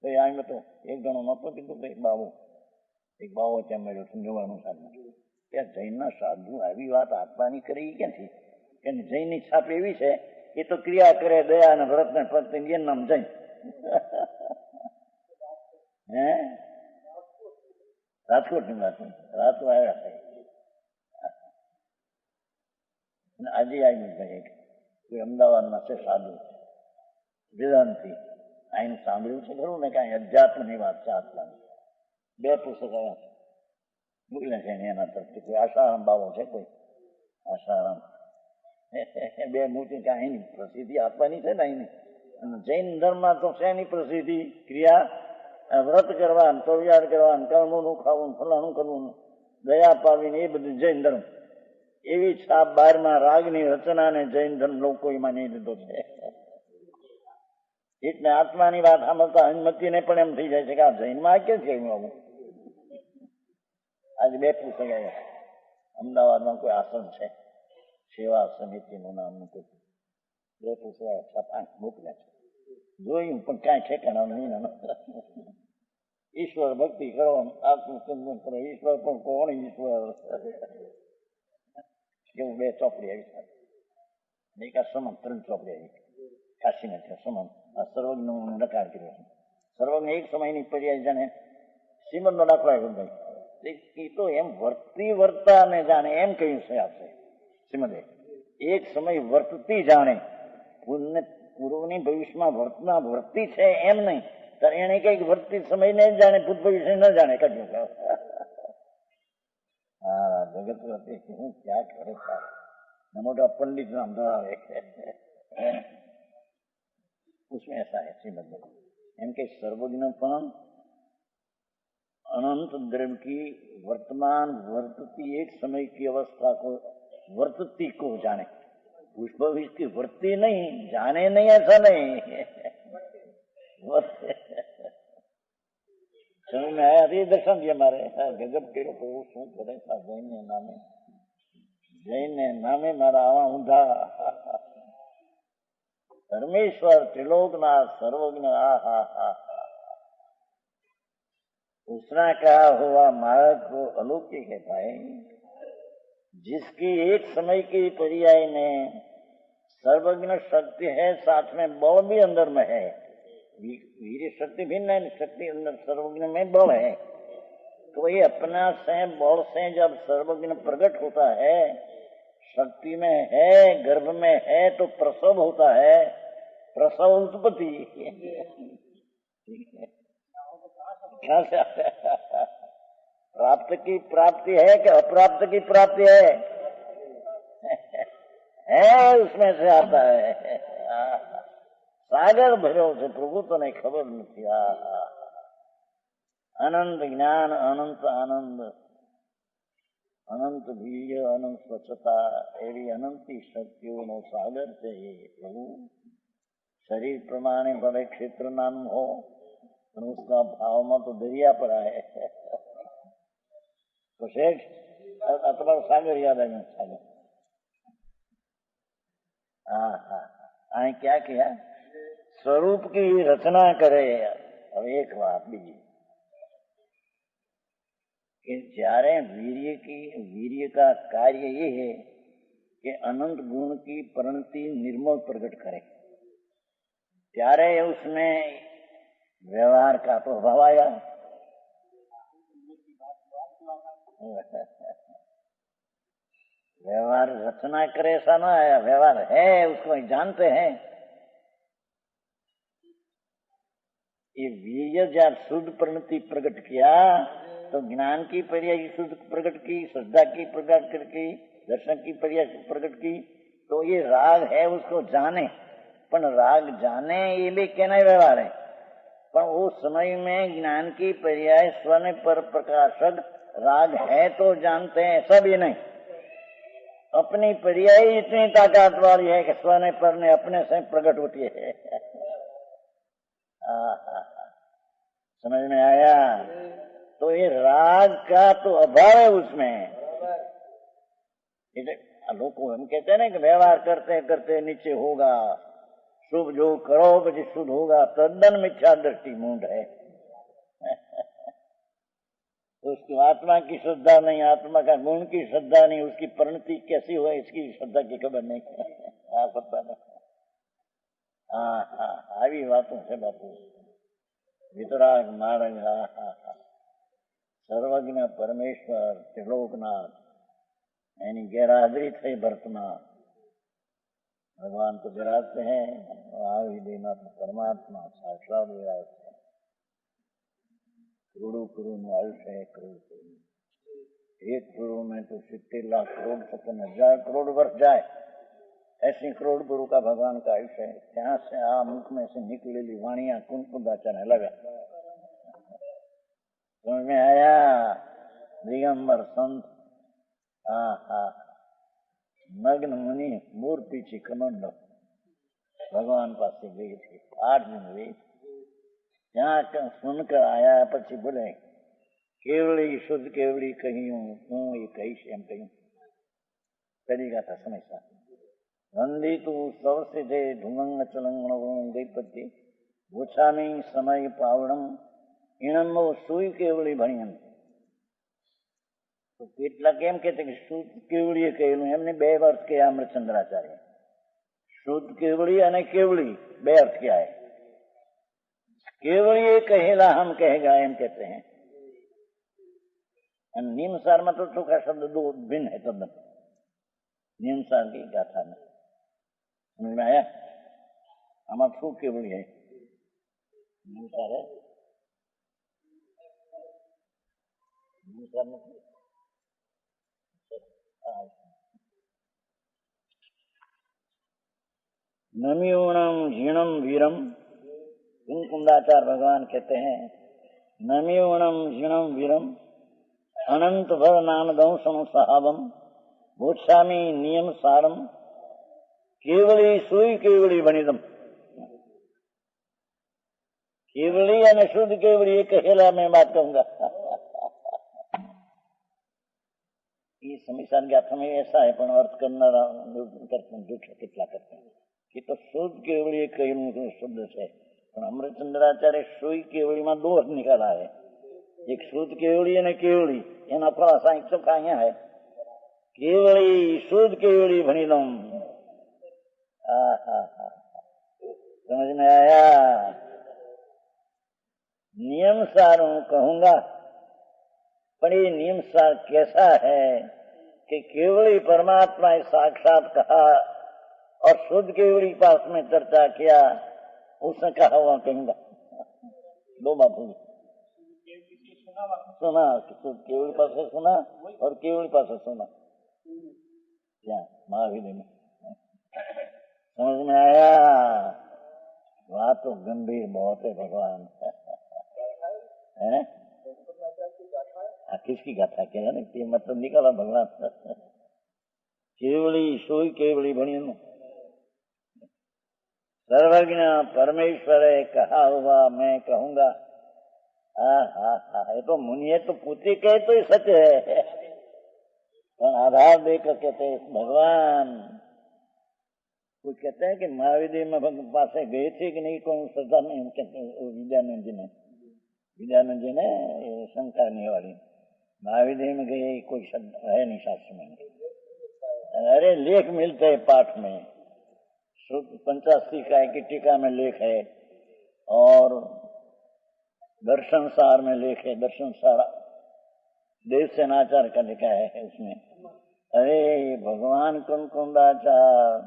तो यहाँ में तो एक जनो नतो कीधु एक बाबो ત્યાં મળ્યો સમજવાનું સાધન કે જૈનના સાધુ આવી વાત આત્માની કરી ક્યાંથી? કે જૈનની છાપ એવી છે એ તો ક્રિયા કરે, દયા અને વ્રત ને ભક્તિ એનું નામ જૈન। હે રાજકોટની વાત, રાતો આવ્યા છે આજે આવ્યું છે કોઈ અમદાવાદમાં છે સાધુ વેદાંતિ, આઈને સાંભળ્યું છે ખરું ને? કાંઈ અધ્યાત્મની વાત છે આત્માની। 2 પુસ્તક મૂકેલા છે એના તરફથી। કોઈ આશારામ બાબો છે, કોઈ આશારામ, 2 મૂર્તિ કાંઈની પ્રસિદ્ધિ આપવાની છે ને અહીંની। જૈન ધર્મમાં તો શેની પ્રસિદ્ધિ? ક્રિયા વ્રત કરવા, તોવિયાડ કરવા, કર્મોનું ખાવું, ફલાણું કરવું, દયા પાવીને એ બધું જૈન ધર્મ. એવી છાપ 12મા રાગની રચનાને જૈન ધર્મ લોકોએ માની લીધો છે. એટલે આત્માની વાત સાંભળતા હનુમતીને પણ એમ થઈ જાય છે કે આ જૈનમાં કે છે આવું. આજે 2 પુસ્તક આવ્યા. અમદાવાદમાં કોઈ આશ્રમ છે, સેવા સમિતિનું નામનું કોઈ 2 પુસ્તક 7-8 મોકલ્યા છે. જોયું પણ કાંઈ ઠેકાણા નહીં. ઈશ્વર ભક્તિ કરો, આત્મચિંતન કરો. ઈશ્વર પણ કોણ ઈશ્વર? એવું 2 ચોપડી આવી છે. એક આ સમન 3 ચોપડી આવી. કાશીને છે સમન. આ સર્વજ્ઞ નકાર કર્યો છે. સર્વજ્ઞ એક સમયની પર્યાય જાણે શ્રીમદનો દાખલો આવ્યો ભાઈ. એ તો એમ વર્તી વર્તા ને જાણે એમ કહ્યું છે આપણે શ્રીમદે. એક સમય વર્તતી જાણે, પૂર્વની ભવિષ્યમાં વર્તી છે એમ નહીં. ત્યારે એને કઈક વર્તી સમય ને જાણે, ભૂત ભવિષ્ય ન જાણે. કર્યું હા જગત વર્તી હું ક્યાં કરે મોટા પંડિત નામ ધરાવે. उसमें ऐसा है श्रीमद में एम के सर्वज्ञपन अनंत द्रव्य की वर्तमान वर्तती एक समय की अवस्था को वर्तती को जाने, पुष्प की वर्ती नहीं, जाने नहीं, ऐसा नहीं. समझ में आया? ये दर्शन दिया हमारे गजब के तो શું કરે જૈન ને નામે મારા આવા ઊંધા. परमेश्वर त्रिलोकनाथ सर्वज्ञ उसने कहा हुआ मार्ग को अलौकिक है भाई, जिसकी एक समय की पर्याय में सर्वज्ञ शक्ति है, साथ में बल भी अंदर में है. वीर शक्ति भिन्न है, शक्ति अंदर सर्वज्ञ में बल है. तो ये अपना से बल से जब सर्वज्ञ प्रकट होता है, शक्ति में है, गर्भ में है, तो प्रसव होता है. प्रसव उत्पत्ति प्राप्त की प्राप्ति है कि अप्राप्त की प्राप्ति है? उसमें से आता है. सागर भरो से प्रभु तो नहीं खबर नहीं. अनंत ज्ञान, अनंत आनंद, अनंत वीर्य, अनंत स्वच्छता एवी अनंती शक्तिओं नो सागर છે प्रभु. शरीर प्रमाणे भले क्षेत्र नाम हो, पर उसका भाव में तो दरिया पड़ा है. तो शेठ अथवा सागर याद है. सागर हाँ क्या किया? स्वरूप की रचना करे. अब एक बात बीजी कि જ્યારે वीर्य का कार्य ये है कि अनंत गुण की परिणति निर्मल प्रकट करे, ત્યારે उसमें व्यवहार का तो अभाव आया. व्यवहार रचना करे ऐसा ना आया. व्यवहार है, उसको जानते हैं. ये वीर्य जब शुद्ध परिणति प्रकट किया तो ज्ञान की पर्याय शुद्ध प्रकट की, श्रद्धा की प्रकट की, दर्शन की पर्याय प्रकट की. तो ये राग है उसको जाने, पण राग जाने ये भी कहना व्यवहार है. पर उस समय में ज्ञान की पर्याय स्वने पर प्रकाशक राग है तो जानते हैं, सब ये नहीं. अपनी पर्याय इतनी ताकत वाली है कि स्वने पर ने अपने से प्रकट होती है. समझ में आया? तो ये राग का तो अभाव है उसमें. लोग हम कहते हैं ना कि व्यवहार करते करते नीचे होगा, शुभ जो करो પછી शुद्ध होगा, तद्दन मिथ्या दृष्टि मूंढ है. उसकी आत्मा की श्रद्धा नहीं, आत्मा का गुण की श्रद्धा नहीं, उसकी परिणति कैसी हो इसकी श्रद्धा की खबर नहीं. पता नहीं. આવી વાતો છે બાપુ. વિતરાગ માર્ગ सर्वज्ञ परमेश्वर त्रिलोकनाथ यानी गैरहाजरी थे भरतनाथ. भगवान को विराजते हैं और देना तो परमात्मा साक्षात विराजते हैं. करोड़ों करोड़ आयुष्य है. करोड़ एक करोड़ में तो 70 लाख करोड़ 56,000 करोड़ वर्ष जाए, ऐसी करोड़ गुरु का भगवान का आयुष्य है. ત્યાં से आ मुख में से निकलेली वाणिया कुंकुदाचरण लगा. समझ में आया? दिगंबर संत नग्न मुनि मूर्ति थी कमंडल भगवान पास गई थी 8 दिन हुई। यहाँ सुनकर आया, પછી बोले केवड़ी शुद्ध केवड़ी कही हूँ तू ये कही से कही तरीका था समझता। वंदी तू सब से थे ढूंगंग चलंग गई गोछामी समय पावड़म इणमो सुई केवड़ी भणियन। तो કેટલાક એમ કહેते કે શુદ્ધ કેવડીએ કહેલું, એમને બે અર્થ કયા અમૃતચંદ્રાચાર્ય। શુદ્ધ કેવડી અને કેવડી બે अर्थ क्या है? केवड़िए कहेला हम कहेगा एम कहते हैं। निम्नसार में तो चोखा शब्द दो भिन्न है तब निम्नसार की गाथा में समझ में आया? हमारा शू केवड़ी है निम्नसार है निम्नसार में नमियोणम झीणम वीरम। कुंदाचार्य भगवान कहते हैं नमियोणम झीणम वीरम अनंत भर नाम दंशम सहावम भूषामी नियम सारम केवली सुई केवली बनिदम। केवली અને શુદ્ધ केवली एक कहेला मैं बात कहूंगा। ये समीसान गाथा में ऐसा है पण अर्थ करना કેટલા करते हैं कि तो शुद्ध केवली एक कही शब्द है પણ અમૃતચંદ્રાચાર્ય સુઈ કેવડી में दो अर्थ निकाला है। एक शुद्ध केवड़ी અને केवड़ी એના ખુલાસા તો કયા है केवड़ी शुद्ध केवड़ी भणिदम। समझ में आया? नियम सार कहूंगा पर ये नियम सार कैसा है कि केवली परमात्मा साक्षात कहा और शुद्ध केवली पास में चर्चा किया, उसने कहा हुआ कहूंगा। दो बात हुई, सुना शुद्ध केवली पास से सुना और केवली पास से सुना क्या महावीर में समझ में आया? बात तो गंभीर बहुत है भगवान है। किसकी गाथा क्या है मतलब निकाला भगवान केवली सोई केवली बनी सर्वज्ञ परमेश्वर कहा हुआ मैं कहूंगा। ये तो मुनि तो पूछे कहे तो सच है पर आधार देकर कहते भगवान। कुछ कहते हैं कि महावीर में पास गए थे कि नहीं कौन श्रद्धा में विद्यानंद जी ने शंका नहीं वाली महावीर में गए कोई शब्द है नहीं शास्त्र में। अरे लेख मिलते है पाठ में 85 का की टीका में लेख है और दर्शन सार में लेख है। दर्शन सार देवसेनाचार्य का लिखा है उसमें। अरे भगवान कुंदाचार्य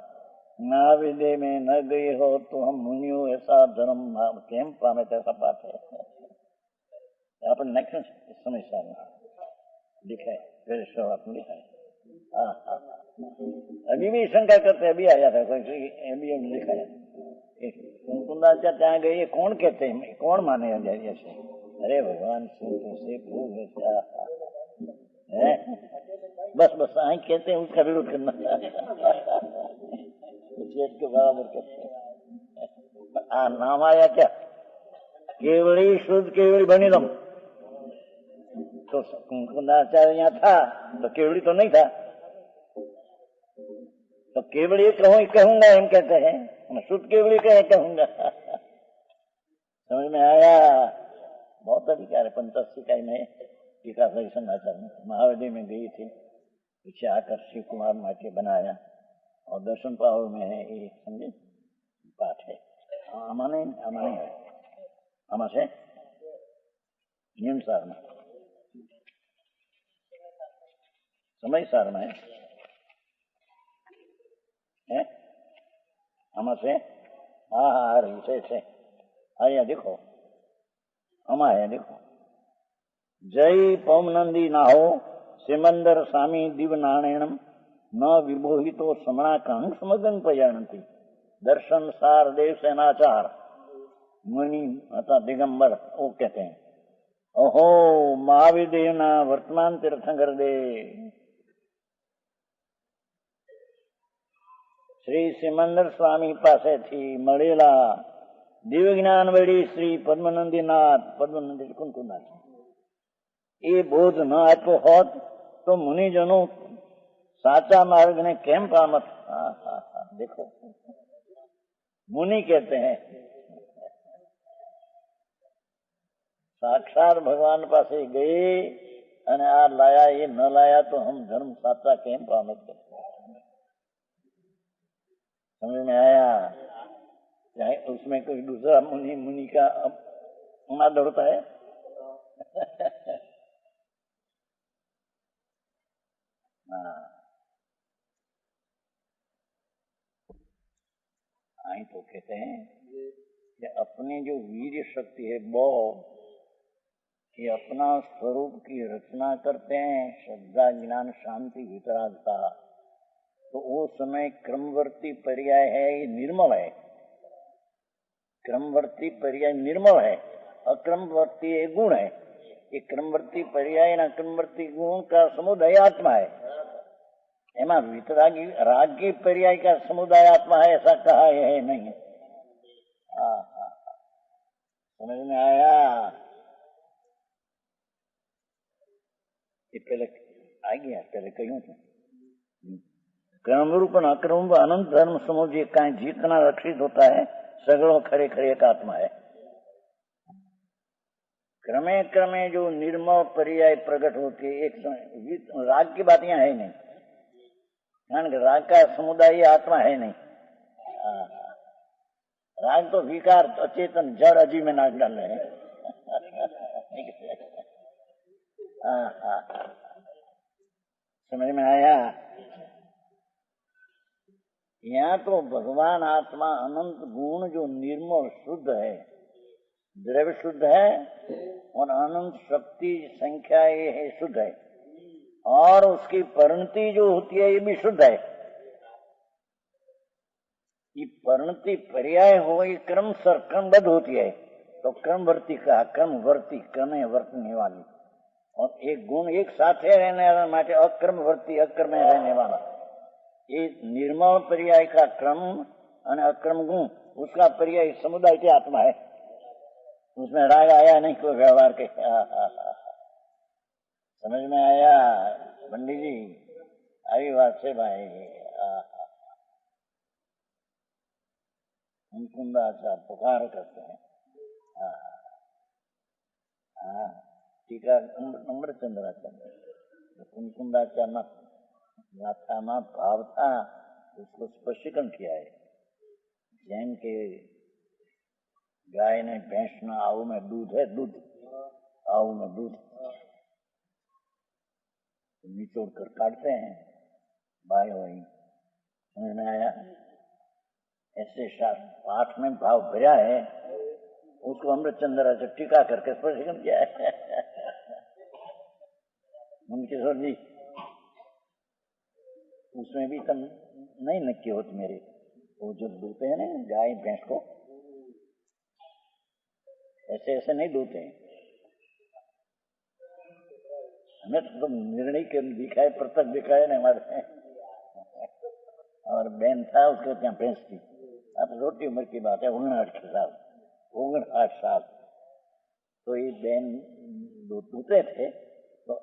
महाविद्य में न गए हो तो हम मुनियों ऐसा धर्म केम पामे ऐसा बात है। अपन नेक्स्ट समझता है लिखा है फिर सब आपने लिखा है। अभी भी शंका करते अभी आया था कोई अभी लिखा है कुंदाचार्य जहाँ गए कौन कहते हैं कौन माने जैसे। अरे भगवान से बस आई कहते हैं उसका विरोध करना के बराबर करते नाम आया क्या केवड़ी शुद्ध केवड़ी बनिदम। तो कुंदाचार्य यहाँ था तो केवड़ी तो नहीं था तो केवड़ी कहूंगा हम कहते हैं शुद्ध केवड़ी कहूंगा। समझ में आया? बहुत अधिकार है 85 इकाई में टीका आचार्य महाविद्य में गई थी पीछे आकर शिव कुमार माटे बनाया और दर्शन पावर में है ये समझे पाठ है। आमा नहीं है आमा से नियम सार में समय सार में है आमा से हाँ रही से आया देखो आमा है देखो जय पौम नंदी ना हो सिमंदर स्वामी दिव नारायणम न विभोहितो समणा कंग समगन पजानती। दर्शन सार देव सेनाचार मुनि अथा दिगंबर वो कहते हैं ઓહો મહાવીર દેવના વર્તમાન તીર્થંકર દે શ્રી સિમંદર સ્વામી પાસેથી મળેલા દિવ્ય જ્ઞાન વળી શ્રી પદ્મનંદીનાથ પદ્મનંદી કુંકુનાથ એ બોધ ન આપ્યો હોત તો મુનિજનો साचा मार्ग ने केम पामत। देखो मुनि कहते हैं साक्षात भगवान पासे गए અને આ લાયા એ ન લાયા तो हम धर्म साचा केम पामत करते हैं। समझ में आया? चाहे उसमें कोई दूसरा मुनि का आदर होता है। आई तो कहते हैं कि अपनी जो वीर शक्ति है वो कि अपना स्वरूप की रचना करते हैं, श्रद्धा ज्ञान शांति वितरागता, तो वो समय क्रमवर्ती पर्याय है, ये निर्मल है। क्रमवर्ती पर्याय निर्मल है, अक्रमवर्ती ये गुण है। ये क्रमवर्ती पर्याय ना क्रमवर्ती गुण का समुदाय आत्मा है। एमा वितरागी रागी पर्याय का समुदाय आत्मा है ऐसा कहा है नहीं। समझ में आया? ये पहले आ गया, पहले कहूं तो क्रम रूप अक्रम अनंत धर्म समुझे का जितना रक्षित होता है सगड़ों खरे खरे एक आत्मा है। क्रमे क्रमे जो निर्मल पर्याय प्रकट होती है, एक राग की बात यहाँ है नहीं, कारण कि राग का समुदाय आत्मा है नहीं। राग तो विकार अचेतन जड़ अजीब में नाक डाल रहे हैं। समझ में आया? यहाँ तो भगवान आत्मा अनंत गुण जो निर्मल शुद्ध है, द्रव्य शुद्ध है और अनंत शक्ति संख्या ये है शुद्ध है, और उसकी परिणति जो होती है ये भी शुद्ध है। ये परिणति पर्याय हो, ये क्रम सर क्रमबद्ध होती है, तो क्रमवर्ती का क्रमवर्ती क्रमे वर्तने वाली, और एक गुण एक साथ रहने वाला माटे अक्रमवर्ती अक्रम में रहने वाला। ये निर्मल पर्याय का क्रम और अक्रम गुण उसका पर्याय समुदाय की आत्मा है। उसमें राग आया नहीं कोई व्यवहार के। समझ में आया पंडित जी? आई बात से भाई। कुंकुंदाचार्य पुकार करते हैं। टीका अमृतचंद्राचार्य कुंकुंदाचार्य गाथा में भाव था, उसको स्पष्टीकरण किया है। जैन के गाय ने भैंस ना आऊ में दूध है, दूध आऊ में दूध निचोड़ कर काटते हैं भाई वही। समझ में आया? ऐसे पाठ में भाव भरा है, उसको अमृतचंद्र टीका करके स्पष्टीकरण किया है। किशोर जी उसमें भी तुम नहीं नक्की होते मेरे, वो जो दूते हैं ना गाय भैंस को, ऐसे ऐसे नहीं दूते हैं। हमें तो तुम निर्णय के दिखाए प्रत्यक्ष दिखाए ना हमारे। और बहन था उसके क्या भैंस थी, अब छोटी उम्र की बात है, 59 साल। तो ये बहन दूते थे, तो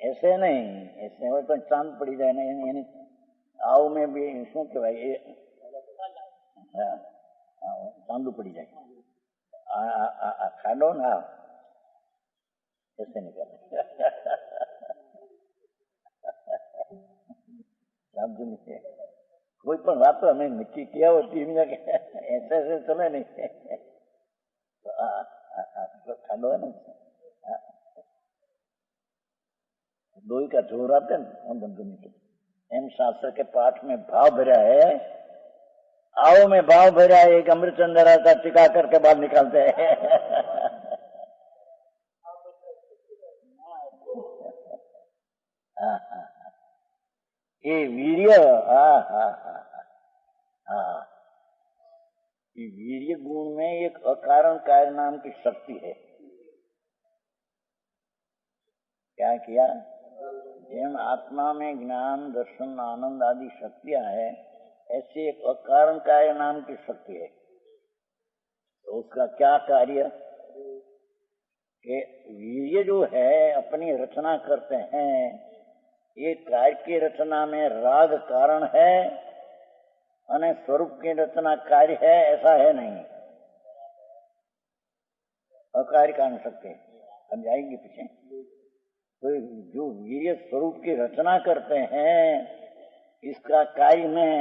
ऐसे नहीं, ऐसे हो तो चांद पड़ी जाए ना, आव में भी शू कहवाय चांदू पड़ी जाए, खाडो ना ऐसे नहीं कर। कोई पण बात तो हमें नक्की किया होती है कि ऐसे ऐसे चले नहीं, तो खाडो है ना, लोही का जोर आते ना, एम शास्त्र के पाठ में भाव भरा है, आओ में भाव भरा है, एक अमृतचंद्र का टिका करके बाहर निकालते हैं। ये वीर्य, ये वीर्य गुण में एक अकारण कार्य नाम की शक्ति है। क्या किया? जिन आत्मा में ज्ञान, दर्शन, आनंद आदि शक्तियां है, ऐसी एक अकारण कार्य नाम की शक्ति है। तो उसका क्या कार्य कि वीर्य जो है अपनी रचना करते हैं, ये कार्य की रचना में राग कारण है और स्वरूप की रचना कार्य है, ऐसा है नहीं। अकार्य कारण शक्ति अब जाएंगे पीछे। तो जो वीर्य स्वरूप की रचना करते हैं, इसका कार्य में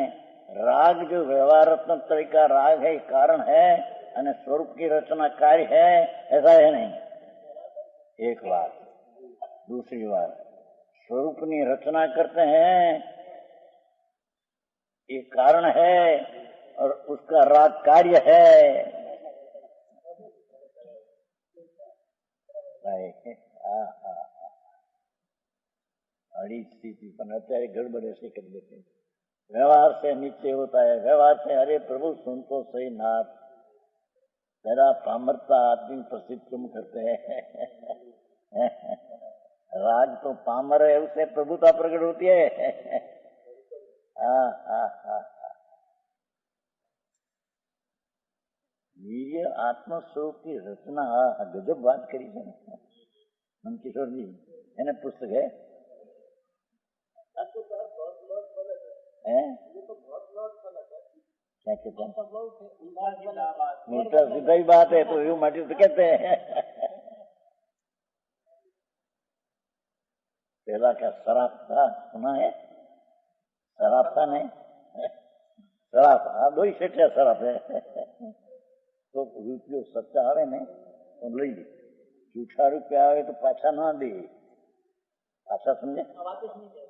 राग जो व्यवहारात्मक तरीका राग है कारण है और स्वरूप की रचना कार्य है, ऐसा है नहीं। एक बात। दूसरी बात, स्वरूप की रचना करते हैं ये कारण है और उसका राग कार्य है। बड़ी स्थिति बनाते हैं, गड़बड़ ऐसे कर देते हैं। व्यवहार से नीचे होता है, व्यवहार से अरे प्रभु सुन तो सही नाथ, तेरा पामरता आदमी प्रसिद्ध तुम करते हैं। राग तो पामर है, उससे प्रभुता प्रकट होती है। ये आत्मस्वरूप की रचना गजब बात करी है मन किशोर जी, है ना? पुस्तक है क्या कहते हैं? उल्टा सीधा ही बात है, तो यू माटी तो कहते हैं। पहला क्या शराब था, सुना है? शराब था नहीं? शराब, हाँ, दो ही सेठिया शराब है। तो रुपये सच्चा आवे ने तो लई ली, जूठा रुपया आवे तो पाछा ना दे। पाछा समझे?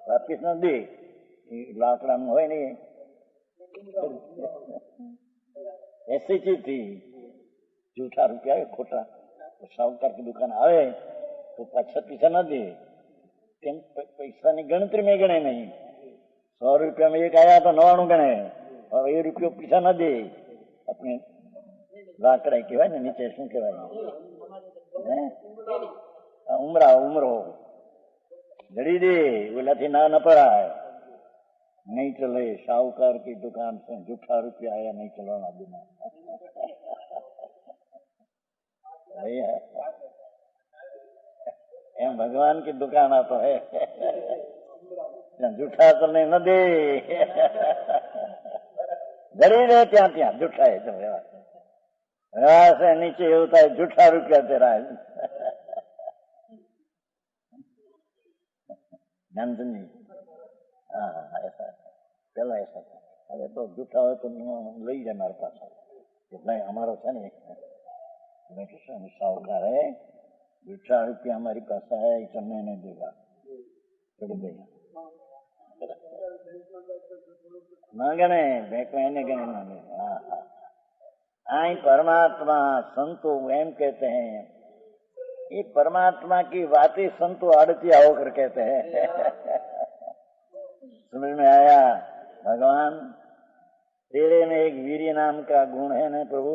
वापिस ना दे, लाकड़ा में हो नहीं। ऐसी चीज थी, जूठा रुपया है खोटा, तो साहूकार की दुकान आवे तो पाछा पीछा ना दे। पैसा ની ગણતરી में गणे नहीं। 100 रुपया में एक आया तो 99 गणे और ये रुपये पीछा ना दे। अपने लाकड़ा कहवाय ने नीचे शू कहवाय उमरा उमरो जड़ी दे, बोला थी ना पड़ाय, नहीं चले। साहूकार की दुकान से जूठा रुपया आया, नहीं चलाना बिना। एम भगवान की दुकान तो है, जूठा तो नहीं न दे। गरीब है त्या त्या जूठा है, जो व्यवहार से नीचे होता है जूठा रुपया तेरा है। नंदनी, हाँ ऐसा पहला ऐसा था। अरे तो जूठा हो तो लई जाए मारे पास, नहीं हमारा था नहीं, साहूकार है, जूठा रुपया हमारी पास है, चलने नहीं देगा, चढ़ गया ना गणे बैंक में गणे माने। आई परमात्मा संतो एम कहते हैं, ये परमात्मा की बातें संतो आड़तिया होकर कहते हैं। समझ में आया? भगवान तेरे में एक वीर्य नाम का गुण है न प्रभु,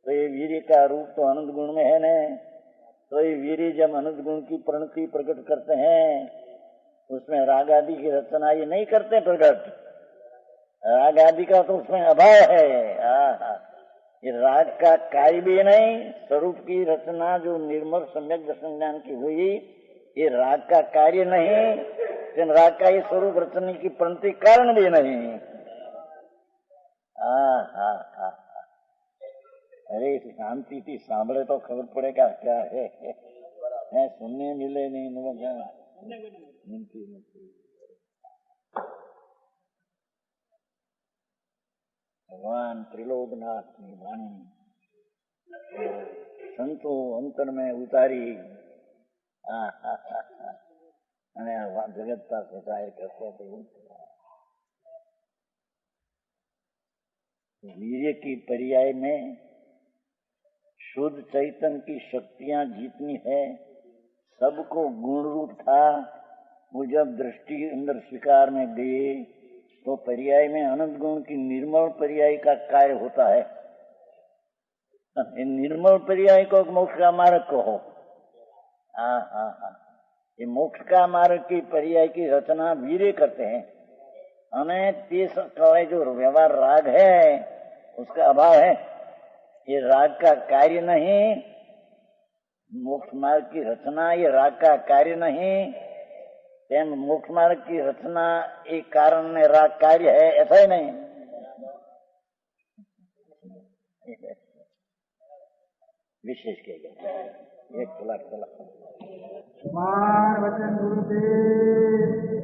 तो ये वीर्य का रूप तो अनंत गुण में है न, तो ये वीर्य जब अनंत गुण की प्रणति प्रकट करते हैं, उसमें राग आदि की रचना ये नहीं करते प्रकट, राग आदि का तो उसमें अभाव है। ये राग का कार्य भी नहीं, स्वरूप की रचना जो निर्मल सम्यक दर्शन ज्ञान की हुई, ये राग का कार्य नहीं, लेकिन राग का ये स्वरूप रचने की प्रणति कारण भी नहीं। अरे शांति थी सांभळे तो खबर पड़ेगा क्या है, सुनने मिले नहीं मिलती। भगवान त्रिलोकनाथ की वाणी संतो अंतर में उतारी, जगत से जाहिर करते थे। वीर्य की पर्याय में शुद्ध चैतन्य की शक्तियां जितनी है, सबको गुण रूप था, वो जब दृष्टि अंदर स्वीकार में दे तो पर्याय में अनंत गुण की निर्मल पर्याय का कार्य होता है। निर्मल पर्याय को मोक्ष का मार्ग कहो। ये मोक्ष का मार्ग की पर्याय की रचना वीरे करते हैं। અને તે कहे जो व्यवहार राग है उसका अभाव है। ये राग का कार्य नहीं, मोक्ष मार्ग की रचना ये राग का कार्य नहीं। तेम मोक्ष मार्ग की रचना एक कारण ने राग कार्य है, ऐसा ही नहीं। विशेष किया गया एक लाख वचन गुरुदेव